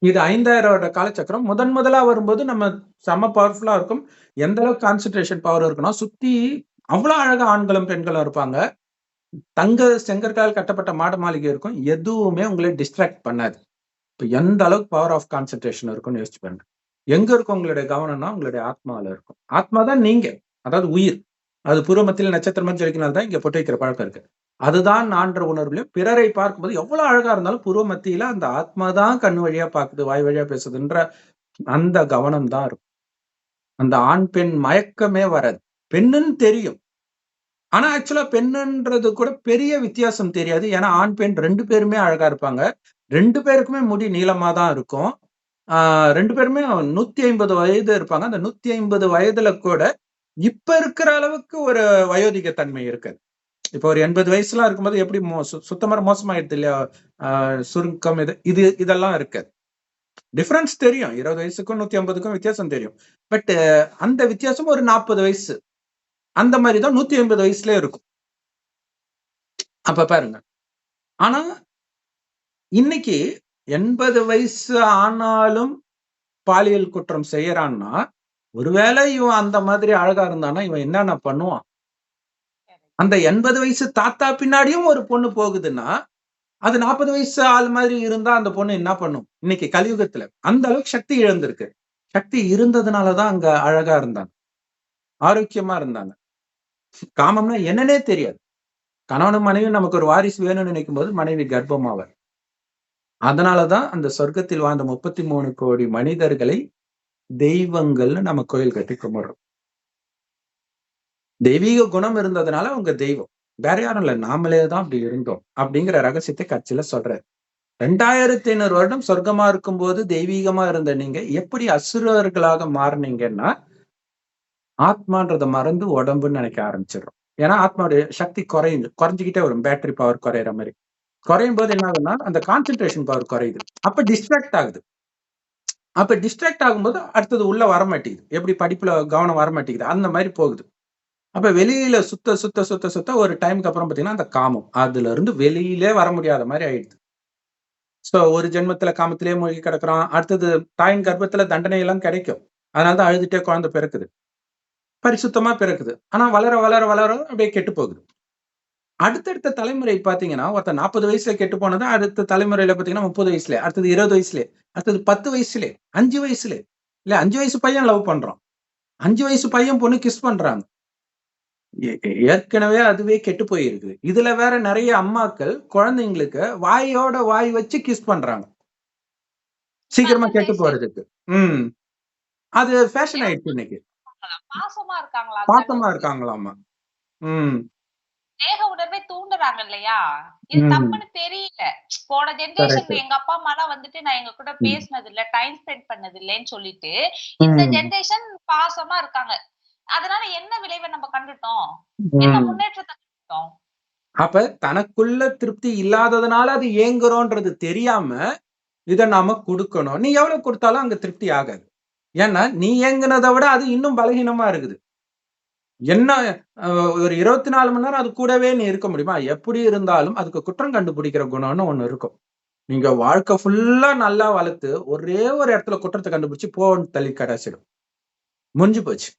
இது 5000 வருட காலச்சக்கரம். முதலா வரும்போது நம்ம செம பவர்ஃபுல்லா இருக்கும். எந்த அளவுக்கு கான்சன்ட்ரேஷன் பவர் இருக்குன்னா, சுத்தி அவ்வளவு அழகா ஆண்களும் பெண்களும் இருப்பாங்க. தங்க செங்கற்களால் கட்டப்பட்ட மாட மாளிகை இருக்கும். எதுவுமே உங்களை டிஸ்ட்ராக்ட் பண்ணாது. இப்ப எந்த அளவுக்கு பவர் ஆஃப் கான்சன்ட்ரேஷன் இருக்கும்னு யோசிச்சு பாருங்க. எங்க இருக்கும் உங்களுடைய கவனம்னா, உங்களுடைய ஆத்மால இருக்கும். ஆத்மா தான் நீங்க. அதாவது உயிர். அது பூர்வ மத்தியில நட்சத்திரம் மாதிரி ஜொலிக்கிறனால தான் இங்க பொட்டு வைக்கிற பழக்கம் இருக்கு. அதுதான் நான்ற உணர்வுலயும் பிறரை பார்க்கும்போது எவ்வளவு அழகா இருந்தாலும் பூர்வ மத்தியில அந்த ஆத்மா தான் கண் வழியா பாக்குது, வாய் வழியா பேசுதுன்ற அந்த கவனம் தான் இருக்கும். அந்த ஆண் பெண் மயக்கமே வராது. பெண்ணுன்னு தெரியும். ஆனா ஆக்சுவலா பெண்ணுன்றது கூட பெரிய வித்தியாசம் தெரியாது. ஏன்னா ஆண் பெண் 2 பேருமே அழகா இருப்பாங்க. 2 பேருக்குமே முடி நீளமா தான் இருக்கும். 2 பேருமே 150 வயது இருப்பாங்க. அந்த 150 வயதுல கூட இப்ப இருக்கிற அளவுக்கு ஒரு வயோதிக தன்மை இருக்காது. இப்ப ஒரு 80 வயசுலாம் இருக்கும்போது எப்படி சுத்தமா மோசமாயிடுது இல்லையா? சுருக்கம் இதெல்லாம் இருக்காது. டிஃபரன்ஸ் தெரியும். 20 வயசுக்கும் 150க்கும் வித்தியாசம் தெரியும். பட் அந்த வித்தியாசம் ஒரு 40 வயசு. அந்த மாதிரி தான் 150 வயசுலயே இருக்கும். அப்ப பாருங்க. ஆனா இன்னைக்கு 80 வயசு ஆனாலும் பாலியல் குற்றம் செய்யறான்னா, ஒருவேளை இவன் அந்த மாதிரி அழகா இருந்தானா, இவன் என்னென்ன பண்ணுவான்? அந்த 80 வயசு தாத்தா பின்னாடியும் ஒரு பொண்ணு போகுதுன்னா, அது 40 வயசு ஆள் மாதிரி இருந்தா அந்த பொண்ணு என்ன பண்ணும்? இன்னைக்கு கலியுகத்துல அந்த அளவுக்கு சக்தி இழந்திருக்கு. சக்தி இருந்ததுனாலதான் அங்க அழகா இருந்தாங்க, ஆரோக்கியமா இருந்தாங்க. காமம்னா என்னன்னே தெரியாது. கணவனும் மனைவியும் நமக்கு ஒரு வாரிசு வேணும்னு நினைக்கும் போது மனைவி கர்ப்பமாவார். அதனாலதான் அந்த சொர்க்கத்தில் வாழ்ந்த 33 கோடி மனிதர்களை தெய்வங்கள்னு நம்ம கோயில் கட்டி கும்பிடுறோம். தெய்வீக குணம் இருந்ததுனால அவங்க தெய்வம். வேற யாரும் இல்ல, நாமளே தான் அப்படி இருந்தோம் அப்படிங்கிற ரகசியத்தை கட்சியில சொல்றாரு. 2500 வருடம் சொர்க்கமா இருக்கும்போது தெய்வீகமா இருந்த நீங்க எப்படி அசுரர்களாக மாறினீங்கன்னா, ஆத்மான்றத மறந்து உடம்புன்னு நினைக்க ஆரம்பிச்சிடுறோம். ஏன்னா ஆத்மாவுடைய சக்தி குறைஞ்சுக்கிட்டே வரும். பேட்டரி பவர் குறையிற மாதிரி. குறையும் போது என்ன ஆகுதுன்னா, அந்த கான்சென்ட்ரேஷன் பவர் குறையுது. அப்ப டிஸ்ட்ராக்ட் ஆகுது. அப்ப டிஸ்ட்ராக்ட் ஆகும்போது அடுத்தது உள்ள வர மாட்டேங்குது. எப்படி படிப்புல கவனம் வர மாட்டேங்குது, அந்த மாதிரி போகுது. அப்ப வெளியில சுத்த சுத்த சுத்த சுத்த ஒரு டைமுக்கு அப்புறம் பாத்தீங்கன்னா அந்த காமம் அதுல இருந்து வெளியிலே வர முடியாத மாதிரி ஆயிடுது. சோ ஒரு ஜென்மத்துல காமத்திலே மூழ்கி கிடக்குறான். அடுத்தது தாயின் கர்ப்பத்துல தண்டனை எல்லாம் கிடைக்கும். அதனாலதான் அழுதுட்டே குழந்தை பிறக்குது, பரிசுத்தமா பிறக்குது. ஆனா வளர வளர வளர அப்படியே கெட்டு போகுது. அடுத்தடுத்த தலைமுறை பாத்தீங்கன்னா, ஒருத்தர் 40 வயசுல கெட்டு போனது அடுத்த தலைமுறையில பாத்தீங்கன்னா 30 வயசுல, அடுத்தது 20 வயசுல, அடுத்தது 10 வயசுல, 5 வயசுல, இல்ல 5 வயசு பையன் லவ் பண்றான், 5 வயசு பையன் பொண்ணு கிஸ் பண்றாங்க. ஏற்கனவே அதுவே கெட்டு போயிருக்குது. இதுல வேற நிறைய அம்மாக்கள் குழந்தைங்களுக்கு வாயோட வாய் வச்சு கிஸ் பண்றாங்க, சீக்கிரமா கெட்டு போறதுக்கு. அது ஃபேஷன் ஆயிடுச்சு இன்னைக்கு. பாசமா இருக்காங்களாமா. தேக உணர்வை தூண்டுறாங்க இல்லையா? இது தப்புன்னு தெரியல. போன ஜெனரேஷன் எங்க அப்பா அம்மா எல்லாம் வந்துட்டு நான் எங்க கூட பேசினது இல்ல, டைம் ஸ்பெண்ட் பண்ணது இல்லன்னு சொல்லிட்டு இந்த ஜெனரேஷன் பாசமா இருக்காங்க. அதனால என்ன விளைவை நம்ம கண்டுட்டோம்? என்ன முன்னேற்றத்தை கண்டுட்டோம்? அப்ப தனக்குள்ள திருப்தி இல்லாததுனால அது ஏங்குறோன்றது தெரியாம இத நாம குடுக்கணும். நீ எவ்வளவு குடுத்தாலும் அங்க திருப்தி ஆகாது. ஏன்னா, நீ ஏங்குனத விட அது இன்னும் பலகீனமா இருக்குது. என்ன ஒரு 24 மணி நேரம் அது கூடவே நீ இருக்க முடியுமா? எப்படி இருந்தாலும் அதுக்கு குற்றம் கண்டுபிடிக்கிற குணம்னு ஒண்ணு இருக்கும். நீங்க வாழ்க்கை ஃபுல்லா நல்லா வளர்த்து, ஒரே ஒரு இடத்துல குற்றத்த கண்டுபிடிச்சு போன்னு தள்ளி கடாசிடும். முடிஞ்சு போச்சு.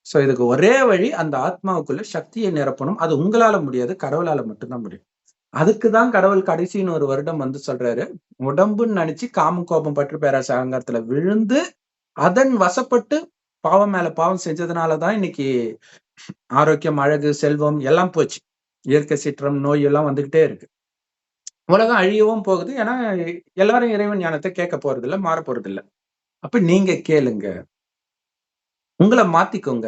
சோ இதுக்கு ஒரே வழி அந்த ஆத்மாவுக்குள்ள சக்தியை நிரப்பணும். அது உங்களால முடியாது. கடவுளால மட்டும் தான் முடியும். அதுக்கு தான் கடவுள் கடைசின்னு ஒரு வருடம் வந்து சொல்றாரு. உடம்புன்னு நெனச்சு காமம், கோபம், பற்று, பேராசை, அகங்காரத்துல விழுந்து, அதன் வசப்பட்டு பாவம் மேல பாவம் செஞ்சதுனால தான் இன்னைக்கு ஆரோக்கியம், அழகு, செல்வம் எல்லாம் போச்சு. இயற்கை சீற்றம், நோய் எல்லாம் வந்துகிட்டே இருக்கு. உலகம் அழியவும் போகுது. ஏன்னா, எல்லாரும் இறைவன் ஞானத்த கேட்க போறதில்ல, மாறப் போறதில்ல. அப்ப நீங்க கேளுங்க. உங்கள மாத்திக்கோங்க.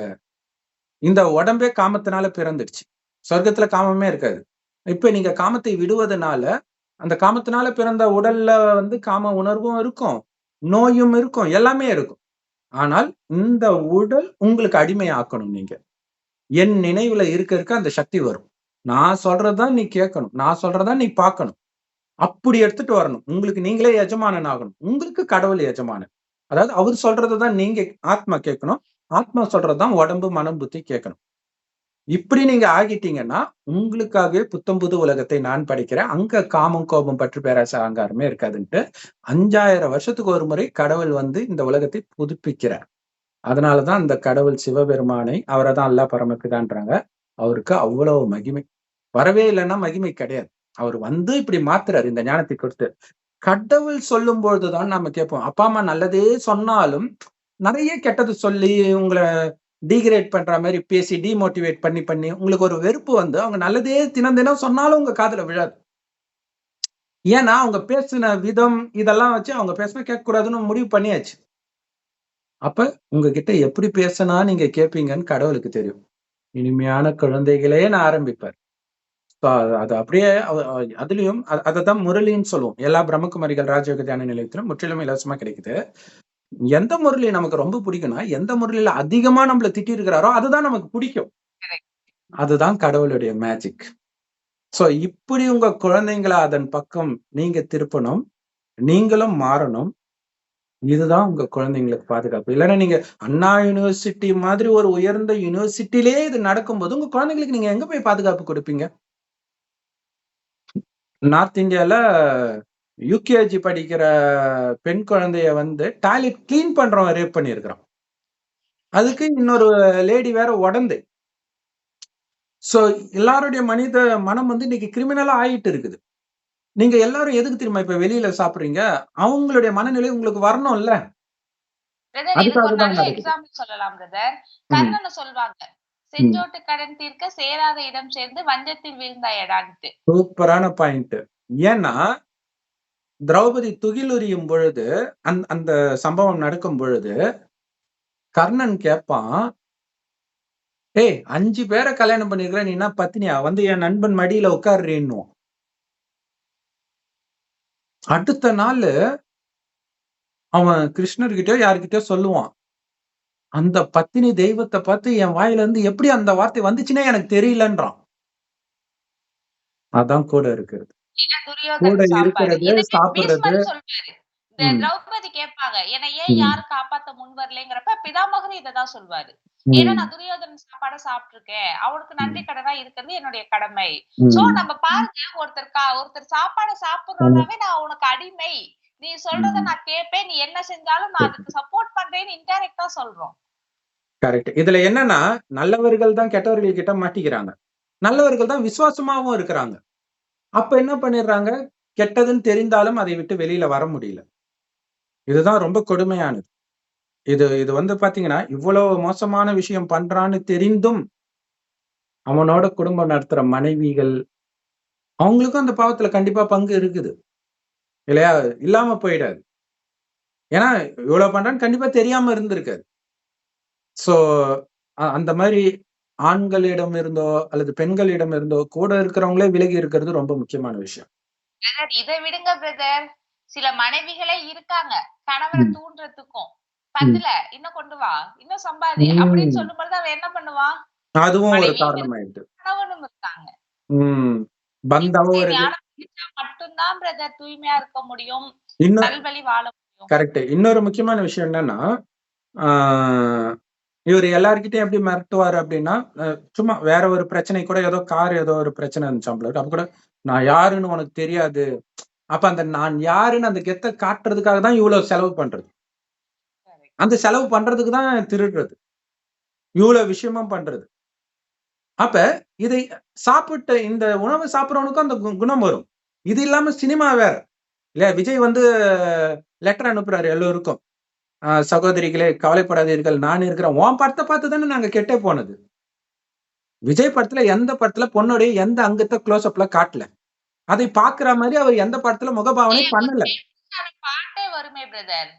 இந்த உடம்பே காமத்தினால பிறந்துடுச்சு. சொர்க்கத்துல காமமே இருக்காது. இப்ப நீங்க காமத்தை விடுவதனால, அந்த காமத்தினால பிறந்த உடல்ல வந்து காம உணர்வும் இருக்கும், நோயும் இருக்கும், எல்லாமே இருக்கும். ஆனால் இந்த உடல் உங்களுக்கு அடிமையாக்கணும் நீங்க. என் நினைவுல இருக்க அந்த சக்தி வரும். நான் சொல்றத தான் நீ கேட்கணும். நான் சொல்றத தான் நீ பார்க்கணும். அப்படி எடுத்துட்டு வரணும். உங்களுக்கு நீங்களே எஜமானன் ஆகணும். உங்களுக்கு கடவுள் எஜமானன். அதாவது அவர் சொல்றத தான் நீங்க ஆத்மா கேட்கணும். ஆத்மா சொல்றது தான் உடம்பு, மனம், புத்தி கேட்கணும். இப்படி நீங்க ஆகிட்டீங்கன்னா, உங்களுக்காகவே புத்தம் புது உலகத்தை நான் படைக்கிறேன். அங்க காமம், கோபம், பற்று, பேராசை, அகங்காரமே இருக்காதுன்ட்டு 5000 வருஷத்துக்கு ஒரு முறை கடவுள் வந்து இந்த உலகத்தை புதுப்பிக்கிறார். அதனால தான் அந்த கடவுள் சிவபெருமானை அவர தான் அல்லாஹ் பரமபிதான்றாங்க. அவருக்கு அவ்வளவு மகிமை. வரவே இல்லன்னா மகிமை கிடையாது. அவர் வந்து இப்படி மாத்துறாரு இந்த ஞானத்தை கொடுத்து. கடவுள் சொல்லும்பொழுது தான் நாம கேட்போம். அப்பா, அம்மா நல்லதே சொன்னாலும், நெறைய கெட்டது சொல்லி உங்கள டீகிரேட் பண்ற மாரி பேசி டிமோட்டிவேட் பண்ணி உங்களுக்கு ஒரு வெறுப்பு வந்து அவங்க நல்லதே தினம் தினம் சொன்னாலும் உங்க காதுல விழாது. ஏன்னா, அவங்க பேசின விதம் இதெல்லாம் வச்சு அவங்க பேசினா கேட்கக்கூடாதுன்னு முடிவு பண்ணியாச்சு. அப்ப உங்ககிட்ட எப்படி பேசினா நீங்க கேட்பீங்கன்னு கடவுளுக்கு தெரியும். இனிமையான குழந்தைகளேன்னு ஆரம்பிப்பார். ஸோ அது அப்படியே அதுலயும் அததான் முரளின்னு சொல்லுவோம். எல்லா பிரம்மகுமாரிகள் ராஜயோக தியான நிலையத்திலும் முற்றிலும் இலவசமா கிடைக்குது. எந்த முரளி நமக்கு ரொம்ப பிடிக்கும்னா, எந்த முரளியில அதிகமா நம்மள திட்டி இருக்கிறாரோ அதுதான் நமக்கு பிடிக்கும். அதுதான் கடவுளுடைய மேஜிக். சோ இப்படி உங்க குழந்தைங்கள அதன் பக்கம் நீங்க திருப்பணும். நீங்களும் மாறணும். இதுதான் உங்க குழந்தைங்களுக்கு பாதுகாப்பு. இல்லன்னா நீங்க அண்ணா யூனிவர்சிட்டி மாதிரி ஒரு உயர்ந்த யூனிவர்சிட்டியிலேயே இது நடக்கும்போது, உங்க குழந்தைங்களுக்கு நீங்க எங்க போய் பாதுகாப்பு குடுப்பீங்க? நார்த் இந்தியால யுகேஜி படிக்கிற பெண் குழந்தைய வந்து டாய்லெட் கிளீன் பண்றவன் ரேப் பண்ணியிருக்கிறான். அதுக்கு இன்னொரு லேடி வேற உடந்து. சோ எல்லாருடைய மனித மனம் வந்து இன்னைக்கு கிரிமினலா ஆயிட்டு இருக்குது. நீங்க எல்லாரும் எதுக்கு தெரியுமா இப்ப வெளியில சாப்பிடுறீங்க? அவங்களுடைய மனநிலை உங்களுக்கு வரணும்ல. பிரதர் இதுக்கு அதுக்காக ஒரு தான் நல்ல நடக்குது. எக்ஸாம்பிள் சொல்லலாம் பிரதர். ம். கர்ணனை சொல்வாங்க. ம். செஞ்சோட்டு கடன் தீர்க்க சேராத இடம் சேர்ந்து வஞ்சத்தில் வீழ்ந்தாயடான்ட்டு. சூப்பரான பாயிண்ட். ஏன்னா, திரௌபதி துகிலுரியும் பொழுது, அந்த சம்பவம் நடக்கும் பொழுது, கர்ணன் கேட்பான், "ஏய் 5 பேர கல்யாணம் பண்ணியிருக்கிற, நீ என்ன பத்தினியா? வந்து என் நண்பன் மடியில உட்காருறின்னுவான்." அடுத்த நாளு அவன் கிருஷ்ணர்கிட்டயோ யார்கிட்டயோ சொல்லுவான். அந்த பத்தினி தெய்வத்த பார்த்து என் வாயில இருந்து எப்படி அந்த வார்த்தை வந்துச்சுன்னே எனக்கு தெரியலன்றான். அதான் கூட இருக்கிறது. ஏன்னா கூட துரியோதனன் சாப்பாடு. இருக்கிறது, இதுவே சாப்பிடுறது. பீஷ்மர் சொல்வாரு. இந்த ம். திரௌபதி கேட்பாங்க. என்னை ஏன் ம். யாரும் காப்பாத்த முன் வரலைங்கிறப்ப பிதாமகரும் இததான் சொல்வாரு. ஏன்னா ம். நான் துரியோதனன் சாப்பாட சாப்பிட்டுருக்கேன். அவனுக்கு நன்றி ம். கடனா இருக்கிறது என்னுடைய கடமை. சோ ம். நம்ம பாருங்க ஒருத்தர் சாப்பாட ம். சாப்பிடுறோம்னாவே நான் உனக்கு அடிமை. நீ சொல்றத ம். நான் கேட்பேன். நீ என்ன செஞ்சாலும் நான் அதுக்கு சப்போர்ட் பண்றேன்னு இன்டைரக்ட்டா சொல்றோம். கரெக்ட். இதுல என்னன்னா, நல்லவர்கள் தான் கெட்டவர்கள் கிட்ட மாட்டிக்கிறாங்க. நல்லவர்கள் தான் விசுவாசமாவும் இருக்கிறாங்க. அப்ப என்ன பண்ணிடுறாங்க? கெட்டதுன்னு தெரிந்தாலும் அதை விட்டு வெளியில வர முடியல. இதுதான் ரொம்ப கொடுமையானது. இது வந்து பாத்தீங்கன்னா, இவ்வளவு மோசமான விஷயம் பண்றான்னு தெரிந்தும், அவனோட குடும்பம் நடத்துற மனைவிகள், அவங்களுக்கும் அந்த பாவத்துல கண்டிப்பா பங்கு இருக்குது. இல்லையா? இல்லாம போயிடாது. ஏன்னா, இவ்வளவு பண்றான்னு கண்டிப்பா தெரியாம இருந்திருக்காது. சோ, அந்த மாரி ஆண்களிடம் இருந்தோ, அல்லது பெண்களிடம் இருந்தோ, கூட இருக்கிறவங்களே விலகி இருக்கிறது ரொம்ப முக்கியமான விஷயம். பிரதர் இத விடுங்க பிரதர். சில மனைவிகளே இருக்காங்க. கணவர ம். தூண்டுறதுக்கும். பத்தல, இன்னும் கொண்டு வா, இன்னும் சம்பாதி அப்படின்னு சொல்லும்போது அவன் என்ன பண்ணுவான்? அதுவும் ஒரு மனைவியும் காரணமாயிடுது. கணவனும் இருக்காங்க. பந்தாவும் இருக்கு. ஞானம் படிச்சா மட்டும்தான் பிரதர் தூய்மையா இருக்க முடியும், இன்னும் நல்வழி வாழ முடியும். கரெக்ட். இன்னொரு முக்கியமான விஷயம் என்னன்னா, இவரு எல்லார்கிட்டயும் எப்படி மிரட்டுவாரு அப்படின்னா, சும்மா வேற ஒரு பிரச்சனை கூட ஏதோ கார் ஏதோ ஒரு பிரச்சனை இருந்துச்சாம். அப்ப கூட நான் யாருன்னு உனக்கு தெரியாது. அப்ப அந்த நான் யாருன்னு அந்த கெத்த காட்டுறதுக்காக தான் இவ்வளவு செலவு பண்றது. அந்த செலவு பண்றதுக்கு தான் திருடுறது. இவ்வளவு விஷயமும் பண்றது. அப்ப இதை சாப்பிட்ட இந்த உணவு சாப்பிடுறவனுக்கும் அந்த குணம் வரும். இது இல்லாம சினிமா வேற. இல்லையா? விஜய் வந்து லெட்டர் அனுப்புறாரு எல்லோருக்கும். சகோதரிகளே கவலைப்படாதீர்கள், நான் இருக்கிறேன். உன் படத்தை பார்த்து தானே நாங்க கெட்டே போனது. விஜய் படத்துல எந்த படத்துல பொண்ணுடைய எந்த அங்கத்தை க்ளோஸ் அப்ல காட்டல. அதை பாக்குற மாதிரி அவர் எந்த படத்துல முகபாவனை பண்ணல. பாட்டே வருமே பிரதர்.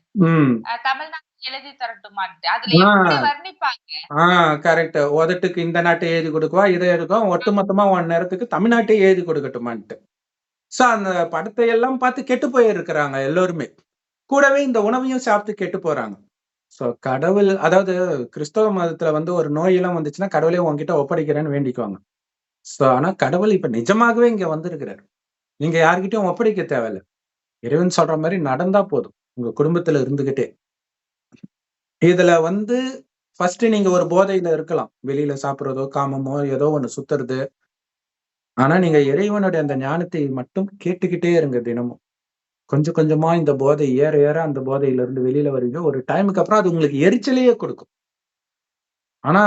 தமிழ்நாடு எழுதி தரட்டுமான்ட்டு. அதுல எப்படி வர்ணிப்பாங்க? கரெக்ட். உதட்டுக்கு இந்த நாட்டை எழுதி கொடுக்குவா, இதை எடுக்கும், ஒட்டுமொத்தமா உன் நேரத்துக்கு தமிழ்நாட்டை எழுதி கொடுக்கட்டுமான்ட்டு. சோ அந்த படத்தை எல்லாம் பார்த்து கெட்டு போயிருக்கிறாங்க எல்லோருமே. கூடவே இந்த உணவையும் சாப்பிட்டு கெட்டு போறாங்க. சோ கடவுள், அதாவது கிறிஸ்தவ மதத்துல வந்து ஒரு நோயெல்லாம் வந்துச்சுன்னா கடவுளே உங்ககிட்ட ஒப்படைக்கிறேன்னு வேண்டிக்குவாங்க. சோ ஆனா கடவுள் இப்ப நிஜமாகவே இங்க வந்திருக்கிறார். நீங்க யார்கிட்டயும் ஒப்படைக்க தேவையில்ல. இறைவன் சொல்ற மாதிரி நடந்தா போதும். உங்க குடும்பத்துல இருந்துகிட்டே. இதுல வந்து ஃபர்ஸ்ட் நீங்க ஒரு போதையில இருக்கலாம். வெளியில சாப்பிடுறதோ, காமமோ ஏதோ ஒண்ணு சுத்துறது. ஆனா நீங்க இறைவனுடைய அந்த ஞானத்தை மட்டும் கேட்டுக்கிட்டே இருங்க தினமும். கொஞ்சம் கொஞ்சமா இந்த போதை ஏற ஏற அந்த போதையில இருந்து வெளியில வருவீங்க. ஒரு டைமுக்கு அப்புறம் அது உங்களுக்கு எரிச்சலையே கொடுக்கும். ஆனா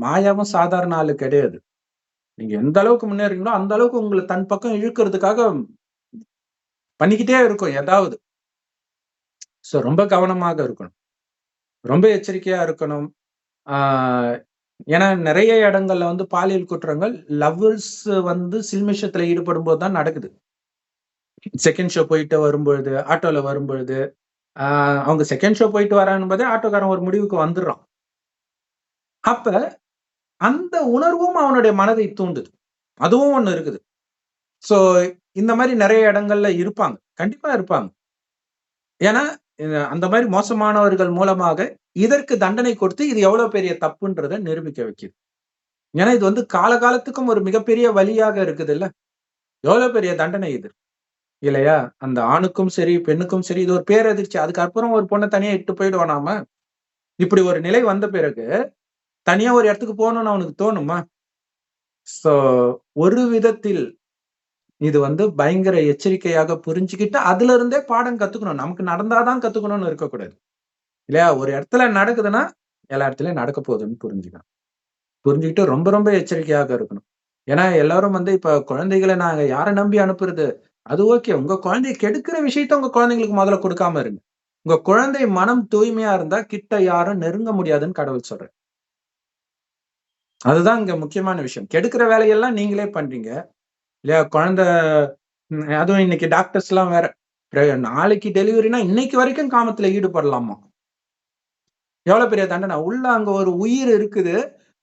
மாயாவும் சாதாரண ஆளு கிடையாது. நீங்க எந்த அளவுக்கு முன்னேறீங்களோ அந்த அளவுக்கு உங்களை தன் பக்கம் இழுக்கிறதுக்காக பண்ணிக்கிட்டே இருக்கும் ஏதாவது. சோ ரொம்ப கவனமாக இருக்கணும். ரொம்ப எச்சரிக்கையா இருக்கணும். ஏன்னா நிறைய இடங்கள்ல வந்து பாலியல் குற்றங்கள் லவ்வர்ஸ் வந்து சில்மிஷத்துல ஈடுபடும் போது தான் நடக்குது. செகண்ட் ஷோ போயிட்டு வரும்பொழுது, ஆட்டோல வரும்பொழுது, அவங்க செகண்ட் ஷோ போயிட்டு வரான்னு போதே ஆட்டோக்காரன் ஒரு முடிவுக்கு வந்துடுறான். அப்ப அந்த உணர்வும் அவனுடைய மனதை தூண்டுது. அதுவும் ஒண்ணு இருக்குது. சோ இந்த மாதிரி நிறைய இடங்கள்ல இருப்பாங்க. கண்டிப்பா இருப்பாங்க. ஏன்னா அந்த மாதிரி மோசமானவர்கள் மூலமாக இதற்கு தண்டனை கொடுத்து இது எவ்வளவு பெரிய தப்புன்றதை நிரூபிக்க வைக்குது. ஏன்னா இது வந்து காலகாலத்துக்கும் ஒரு மிகப்பெரிய வழியாக இருக்குது இல்ல. எவ்வளவு பெரிய தண்டனை இது இல்லையா? அந்த ஆணுக்கும் சரி பெண்ணுக்கும் சரி இது ஒரு பேரதிர்ச்சி. அதுக்கப்புறம் ஒரு பொண்ணை தனியா இட்டு போயிடுவான் நாம. இப்படி ஒரு நிலை வந்த பிறகு தனியா ஒரு இடத்துக்கு போகணும்னு அவனுக்கு தோணுமா? சோ ஒரு விதத்தில் இது வந்து பயங்கர எச்சரிக்கையாக புரிஞ்சுக்கிட்டு அதுல இருந்தே பாடம் கத்துக்கணும். நமக்கு நடந்தாதான் கத்துக்கணும்னு இருக்கக்கூடாது இல்லையா? ஒரு இடத்துல நடக்குதுன்னா எல்லா இடத்துலயும் நடக்க போகுதுன்னு புரிஞ்சுக்கணும். புரிஞ்சுக்கிட்டு ரொம்ப ரொம்ப எச்சரிக்கையாக இருக்கணும். ஏன்னா எல்லாரும் வந்து இப்ப குழந்தைகளை நாங்க யாரை நம்பி அனுப்புறது? அது ஓகே. உங்க குழந்தையை கெடுக்கிற விஷயத்த உங்க குழந்தைங்களுக்கு முதல்ல கொடுக்காம இருங்க. உங்க குழந்தை மனம் தூய்மையா இருந்தா கிட்ட யாரும் நெருங்க முடியாதுன்னு கடவுள் சொல்றார். அதுதான் இங்க முக்கியமான விஷயம். கெடுக்கிற வேலையெல்லாம் நீங்களே பண்றீங்க இல்லையா? குழந்தை அதுவும் இன்னைக்கு டாக்டர்ஸ் எல்லாம் வேற நாளைக்கு டெலிவரினா இன்னைக்கு வரைக்கும் காமத்துல ஈடுபடலாமா? எவ்வளவு பெரிய தண்டனை. உள்ள அங்க ஒரு உயிர் இருக்குது.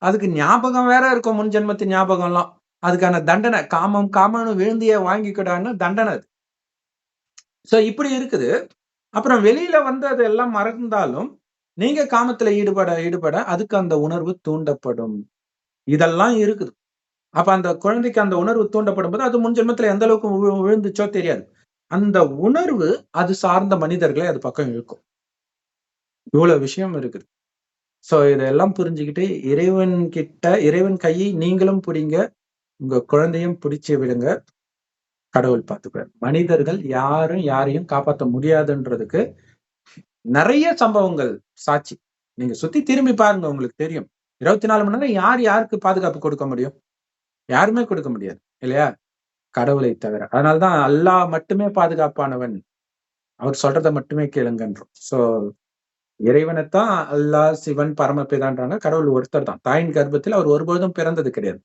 அதுக்கு ஞாபகம் வேற இருக்கும், முன் ஜென்மத்து ஞாபகம் எல்லாம். அதுக்கான தண்டனை காமம் காமம்னு விழுந்திய வாங்கிக்கிடான்னு தண்டனை அது. சோ இப்படி இருக்குது. அப்புறம் வெளியில வந்து அது எல்லாம் மறந்தாலும் நீங்க காமத்துல ஈடுபட அதுக்கு அந்த உணர்வு தூண்டப்படும். இதெல்லாம் இருக்குது. அப்ப அந்த குழந்தைக்கு அந்த உணர்வு தூண்டப்படும் போது அது முன் ஜென்மத்துல எந்த அளவுக்கு விழுந்துச்சோ தெரியாது. அந்த உணர்வு அது சார்ந்த மனிதர்களை அது பக்கம் இழுக்கும். இவ்வளவு விஷயம் இருக்குது. சோ இதெல்லாம் புரிஞ்சுக்கிட்டு இறைவன் கையை நீங்களும் பிடிங்க, உங்க குழந்தையும் பிடிச்சு விடுங்க. கடவுள் பார்த்துப்பார். மனிதர்கள் யாரும் யாரையும் காப்பாற்ற முடியாதுன்றதுக்கு நிறைய சம்பவங்கள் சாட்சி. நீங்க சுத்தி திரும்பி பாருங்க, உங்களுக்கு தெரியும். 24 மணி நேரம் யாருக்கு பாதுகாப்பு கொடுக்க முடியும்? யாருமே கொடுக்க முடியாது இல்லையா? கடவுளை தவிர. அதனாலதான் அல்லாஹ் மட்டுமே பாதுகாப்பானவன். அவர் சொல்றதை மட்டுமே கேளுங்கன்றோம். சோ இறைவனைத்தான் அல்லாஹ், சிவன், பரமபிதான்றாங்க. கடவுள் ஒருத்தர் தான். தாயின் கர்ப்பத்தில் அவர் ஒருபொழுதும் பிறந்தது கிடையாது.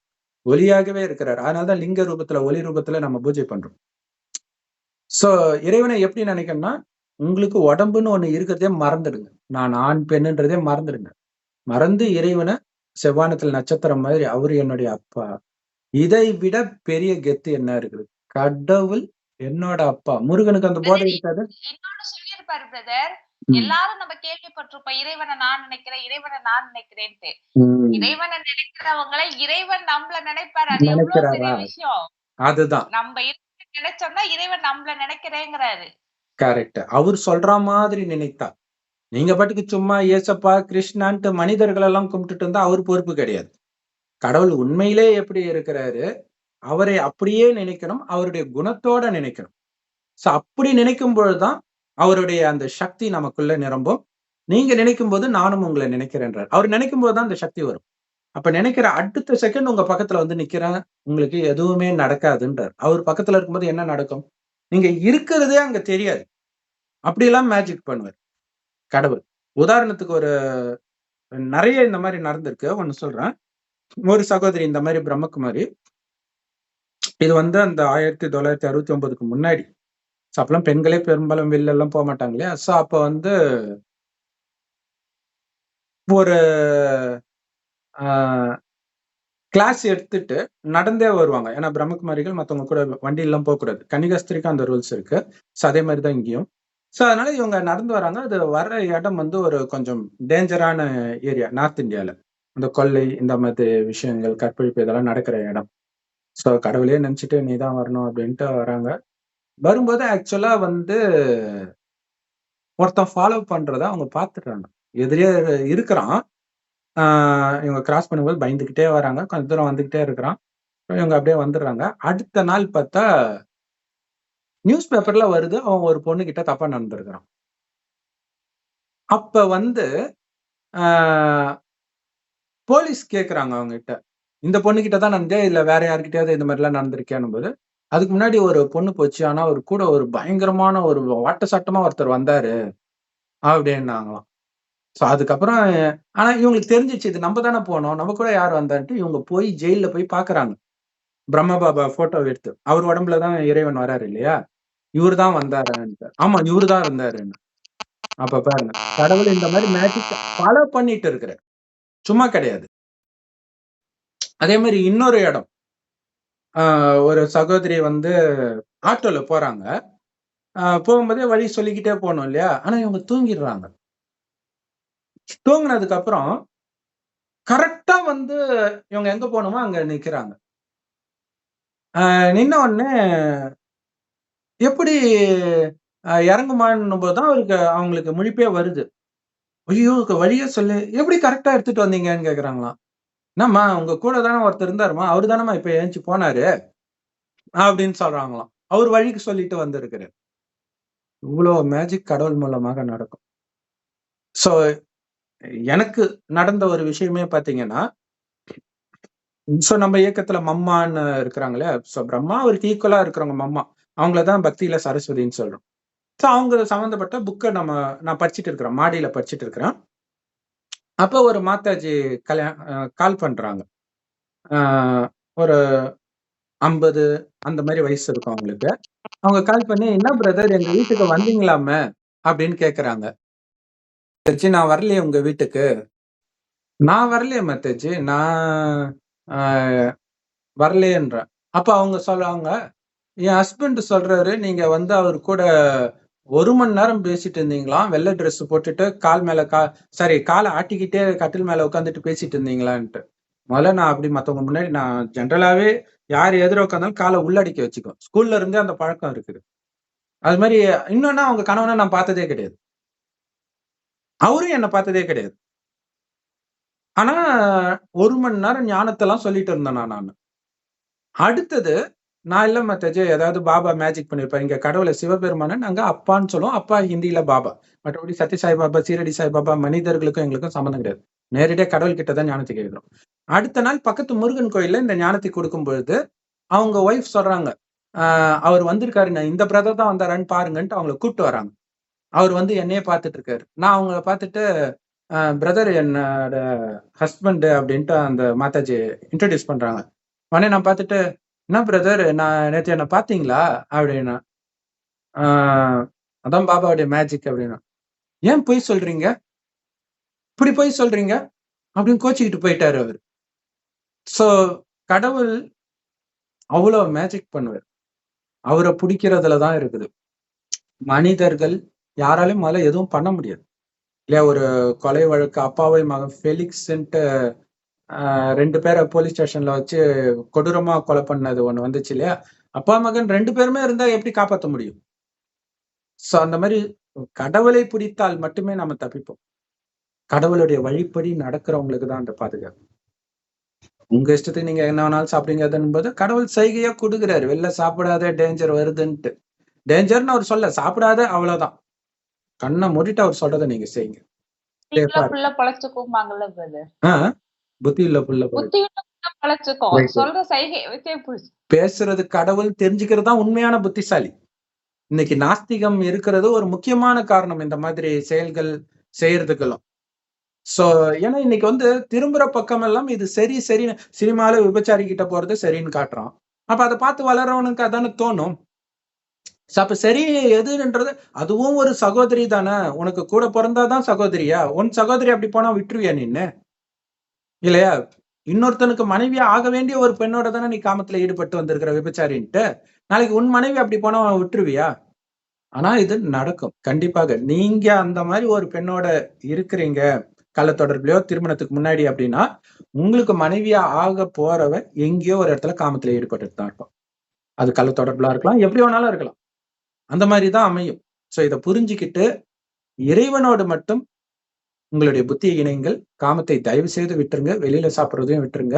ஒளியாகவே இருக்கிறார். அதனாலதான் லிங்க ரூபத்துல ஒளி ரூபத்துல நம்ம பூஜை பண்றோம். சோ இறைவனை எப்படி நினைக்கணும்னா, உங்களுக்கு உடம்புன்னு ஒண்ணு இருக்கிறதே மறந்துடுங்க. நான் ஆண் பெண்ணுன்றதே மறந்துடுங்க. மறந்து இறைவனை செவ்வானத்துல நட்சத்திரம் மாதிரி அவரு என்னுடைய அப்பா. இதை விட பெரிய கெத்து என்ன இருக்குது? கடவுள் என்னோட அப்பா. முருகனுக்கு அந்த போதை இருக்காது. இன்னொன்னு சொல்லியிருப்பாரு பிரதர். எல்லாரும் நம்ம கேள்விப்பட்டிருப்போம், இறைவனை நான் நினைக்கிறேன், இறைவனை நான் நினைக்கிறேன்ட்டு. இறைவனை நினைக்கிறவங்களை இறைவன் நம்மள நினைப்பாரு. அது எவ்வளவு பெரிய விஷயம். அதுதான் நம்ம இறைவனை நினைச்சோம்னா இறைவன் நம்மள நினைக்கிறேங்கிறாரு. கரெக்ட். அவர் சொல்ற மாதிரி நினைத்தா, நீங்க பாட்டுக்கு சும்மா ஏசப்பா கிருஷ்ணான்ட்டு மனிதர்கள் எல்லாம் கும்பிட்டுட்டு இருந்தா அவர் பொறுப்பு கிடையாது. கடவுள் உண்மையிலே எப்படி இருக்கிறாரு, அவரை அப்படியே நினைக்கணும், அவருடைய குணத்தோட நினைக்கணும். சோ அப்படி நினைக்கும் பொழுதுதான் அவருடைய அந்த சக்தி நமக்குள்ள நிரம்பும். நீங்க நினைக்கும் போது நானும் உங்களை நினைக்கிறேன்றார். அவர் நினைக்கும் போதுதான் அந்த சக்தி வரும். அப்ப நினைக்கிற அடுத்த செகண்ட் உங்க பக்கத்துல வந்து நிக்கிறேன், உங்களுக்கு எதுவுமே நடக்காதுன்றார். அவர் பக்கத்துல இருக்கும்போது என்ன நடக்கும்? நீங்க இருக்கிறதே அங்க தெரியாது. அப்படியெல்லாம் மேஜிக் பண்ணுவார் கடவுள். உதாரணத்துக்கு ஒரு நிறைய இந்த மாதிரி நடந்திருக்கு. ஒண்ணு சொல்றேன். ஒரு சகோதரி இந்த மாதிரி பிரம்மகுமாரி, இது வந்து அந்த 1969க்கு முன்னாடி. அப்பெல்லாம் பெண்களே பெரும்பாலும் வெளில எல்லாம் போக மாட்டாங்க இல்லையா? சோ அப்ப வந்து ஒரு கிளாஸ் எடுத்துட்டு நடந்தே வருவாங்க. ஏன்னா பிரம்மகுமாரிகள் மத்தவங்க கூட வண்டி எல்லாம் போகக்கூடாது. கன்னிகாஸ்திரிக்கும் அந்த ரூல்ஸ் இருக்கு. சோ அதே மாதிரிதான் இங்கேயும். சோ அதனால இவங்க நடந்து வராங்க. அது வர்ற இடம் வந்து ஒரு கொஞ்சம் டேஞ்சரான ஏரியா நார்த் இந்தியால. இந்த கொள்ளை இந்த மாதிரி விஷயங்கள், கற்பழிப்பு இதெல்லாம் நடக்கிற இடம். சோ கடவுளே நினைச்சிட்டு நீதான் வரணும் அப்படின்ட்டு வராங்க. வரும்போது ஆக்சுவலா வந்து ஒருத்தன் ஃபாலோ பண்றத அவங்க பாத்துடுறாங்க. எதிரே இருக்கிறான். இவங்க கிராஸ் பண்ணும்போது பயந்துகிட்டே வராங்க. கொஞ்ச தூரம் வந்துகிட்டே இருக்கிறான். இவங்க அப்படியே வந்துடுறாங்க. அடுத்த நாள் பார்த்தா நியூஸ் பேப்பர்ல வருது, அவன் ஒரு பொண்ணு கிட்ட தப்பா நடந்திருக்கிறான். அப்ப வந்து போலீஸ் கேக்குறாங்க அவங்க கிட்ட, இந்த பொண்ணு கிட்ட தான் நடந்தே இல்ல வேற யாருக்கிட்டயாவது இந்த மாதிரி எல்லாம் நடந்திருக்கேன்னு போது, அதுக்கு முன்னாடி ஒரு பொண்ணு போச்சு. ஆனா ஒரு கூட ஒரு பயங்கரமான ஒரு வாட்ட சாட்டமா ஒருத்தர் வந்தாரு அப்படின்னாங்களாம். சோ அதுக்கப்புறம் ஆனா இவங்களுக்கு தெரிஞ்சிச்சு இது நம்ம தானே போனோம், நம்ம கூட யார் வந்தான்ட்டு இவங்க போய் ஜெயில போய் பாக்குறாங்க. பிரம்ம பாபா போட்டோ எடுத்து, அவர் உடம்புலதான் இறைவன் வராரு இல்லையா, இவரு தான் வந்தாருன்னு. ஆமா இவரு தான் இருந்தாருன்னு. அப்ப பாருங்க, கடவுள் இந்த மாதிரி மேஜிக் பல பண்ணிட்டு இருக்கிறார், சும்மா கிடையாது. அதே மாதிரி இன்னொரு இடம், ஒரு சகோதரி வந்து ஆட்டோல போறாங்க. போகும்போதே வழி சொல்லிக்கிட்டே போகணும் இல்லையா, ஆனா இவங்க தூங்கிடுறாங்க. தூங்கினதுக்கு அப்புறம் கரெக்டா வந்து இவங்க எங்க போகணுமோ அங்க நிக்கிறாங்க. நின்ன உடனே எப்படி இறங்குமான்னும் போதுதான் அவங்களுக்கு முழிப்பே வருது. ஐயோ வழியே சொல்லு, எப்படி கரெக்டா எடுத்துட்டு வந்தீங்கன்னு கேக்குறாங்களாம். என்னம்மா உங்க கூட தானே ஒருத்தர் இருந்தாருமா, அவரு தானேம்மா இப்ப ஏஞ்சி போனாரு அப்படின்னு சொல்றாங்களாம். அவர் வழிக்கு சொல்லிட்டு வந்திருக்கிறார். இவ்வளவு மேஜிக் கடவுள் மூலமாக நடக்கும். சோ எனக்கு நடந்த ஒரு விஷயமே பாத்தீங்கன்னா, சோ நம்ம இயக்கத்துல மம்மான்னு இருக்கிறாங்களே, சோ பிரம்மா அவருக்கு ஈக்குவலா இருக்கிறவங்க மம்மா, அவங்களதான் பக்தியில சரஸ்வதின்னு சொல்றோம். சோ அவங்க சம்பந்தப்பட்ட புக்கை நான் படிச்சுட்டு இருக்கிறேன், மாடியில படிச்சுட்டு இருக்கிறேன். அப்ப ஒரு மாதாஜி கால் பண்றாங்க. ஒரு 50 அந்த மாதிரி வயசு இருக்கும் அவங்களுக்கு. அவங்க கால் பண்ணி, என்ன பிரதர் எங்க வீட்டுக்கு வந்தீங்களாமே அப்படின்னு கேக்குறாங்க. மாதாஜி நான் வரலையே உங்க வீட்டுக்கு. நான் வரலையே மாதாஜி, நான் வரலையேன்றேன். அப்ப அவங்க சொல்றாங்க, என் ஹஸ்பண்ட் சொல்றாரு நீங்க வந்து அவர் கூட 1 மணி நேரம் பேசிட்டு இருந்தீங்களாம், வெள்ளை ட்ரெஸ் போட்டுட்டு கால் மேல காலை ஆட்டிக்கிட்டே கட்டில் மேல உட்காந்துட்டு பேசிட்டு இருந்தீங்களான்ட்டு. முதல்ல நான் அப்படி மத்தவங்க முன்னாடி நான் ஜென்ரலாவே யார் எதிர உட்காந்தாலும் காலை உள்ளடிக்க வச்சுக்குவேன். ஸ்கூல்ல இருந்தே அந்த பழக்கம் இருக்குது. அது மாதிரி இன்னொன்னா அவங்க கணவனை நான் பார்த்ததே கிடையாது. அவரும் என்ன பார்த்ததே கிடையாது. ஆனா 1 மணி நேரம் ஞானத்தெல்லாம் சொல்லிட்டு இருந்தேன் நானு. அடுத்தது நான் இல்ல மாதாஜி, ஏதாவது பாபா மேஜிக் பண்ணிருப்பாரு. இங்க கடவுளை சிவபெருமான நாங்க அப்பான்னு சொல்லுவோம். அப்பா ஹிந்தியில பாபா. மற்றபடி சத்ய சாய் பாபா, சீரடி சாய் பாபா மனிதர்களுக்கும் எங்களுக்கும் சம்மந்தம் கிடையாது. நேரடியா கடவுள் கிட்ட தான் ஞானத்தை கேட்கிறோம். அடுத்த நாள் பக்கத்து முருகன் கோயில்ல இந்த ஞானத்தை கொடுக்கும் பொழுது அவங்க ஒய்ஃப் சொல்றாங்க, அவர் வந்திருக்காருங்க, இந்த பிரதர் தான் வந்தாரான்னு பாருங்கன்ட்டு அவங்களை கூப்பிட்டு வராங்க. அவர் வந்து என்னையே பார்த்துட்டு இருக்காரு. நான் அவங்கள பார்த்துட்டு பிரதர் என்னோட ஹஸ்பண்ட் அப்படின்ட்டு அந்த மாதாஜி இன்ட்ரோடியூஸ் பண்றாங்க. உடனே நான் பார்த்துட்டு, என்ன பிரதர் நான் நேற்று என்ன பார்த்தீங்களா அப்படின்னா, அதான் பாபாவுடைய மேஜிக் அப்படின்னா, ஏன் பொய் சொல்றீங்க, இப்படி பொய் சொல்றீங்க அப்படின்னு கோச்சிக்கிட்டு போயிட்டாரு அவர். சோ கடவுள் அவ்வளவு மேஜிக் பண்ணுவார். அவரை பிடிக்கிறதுலதான் இருக்குது. மனிதர்கள் யாராலையும் முதல்ல எதுவும் பண்ண முடியாது இல்லையா? ஒரு கொலை வழக்கு அப்பாவை மகன் ஃபெலிக்ஸ்ன்ட்டு 2 பேரை போலீஸ் ஸ்டேஷன்ல வச்சு கொடூரமா கொலை பண்ணது ஒண்ணு வந்துச்சு இல்லையா? அப்பா மகன் 2 பேருமே இருந்தா எப்படி காப்பாற்ற முடியும்? சோ அந்த மாதிரி கடவுளை பிடித்தால் மட்டுமே நம்ம தப்பிப்போம். கடவுளுடைய வழிப்படி நடக்கிறவங்களுக்கு தான் அந்த பாதுகாப்பு. உங்க இஷ்டத்துக்கு நீங்க என்ன வேணாலும் சாப்பிடுங்க போது கடவுள் செய்கையா கொடுக்குறாரு, வெளில சாப்பிடாத டேஞ்சர் வருதுன்ட்டு. டேஞ்சர்னு அவர் சொல்ல, சாப்பிடாத அவ்வளவுதான். கண்ணை மூடிட்டு அவர் சொல்றதை நீங்க செய்யுங்க. புத்தி உள்ள புள்ள பேசுறது கடவுள் தெரிஞ்சுக்கிறது தான் உண்மையான புத்திசாலி. இன்னைக்கு நாஸ்திகம் இருக்கிறது ஒரு முக்கியமான காரணம் இந்த மாதிரி செயல்கள் செய்யறதுக்கெல்லாம். சோ ஏன்னா இன்னைக்கு வந்து திரும்புற பக்கம் எல்லாம் இது சரி சரின்னு சினிமால விபச்சாரி கிட்ட போறது சரின்னு காட்டுறான். அப்ப அதை பார்த்து வளர்றவனுக்கு அதானே தோணும். அப்ப சரி எதுன்றது அதுவும் ஒரு சகோதரி தானே, உனக்கு கூட பிறந்தாதான் சகோதரியா? உன் சகோதரி அப்படி போனா விட்டுருவியா நின்னு இல்லையா? இன்னொருத்தனுக்கு மனைவியா ஆக வேண்டிய ஒரு பெண்ணோட தானே நீ காமத்துல ஈடுபட்டு வந்திருக்கிற விபச்சாரின்ட்டு. நாளைக்கு உன் மனைவி அப்படி போனா விட்டுருவியா? ஆனா இது நடக்கும் கண்டிப்பாக. நீங்க அந்த மாதிரி ஒரு பெண்ணோட இருக்கிறீங்க கள்ள தொடர்புலையோ திருமணத்துக்கு முன்னாடி அப்படின்னா, உங்களுக்கு மனைவியா ஆக போறவ எங்கேயோ ஒரு இடத்துல காமத்துல ஈடுபட்டு தான் இருப்பான். அது கள்ள தொடர்புல இருக்கலாம், எப்படி வேணாலும் இருக்கலாம். அந்த மாதிரிதான் அமையும். சோ இதை புரிஞ்சுக்கிட்டு இறைவனோடு மட்டும் உங்களுடைய புத்தியை இணைங்கள். காமத்தை தயவு செய்து விட்டுருங்க, வெளியில சாப்பிடுறதையும் விட்டுருங்க.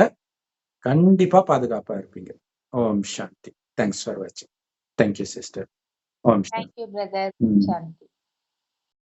கண்டிப்பா பாதுகாப்பா இருப்பீங்க. ஓம் சாந்தி. தேங்க்ஸ் ஃபார் வாட்சிங். Thank you sister. ஓம் சாந்தி.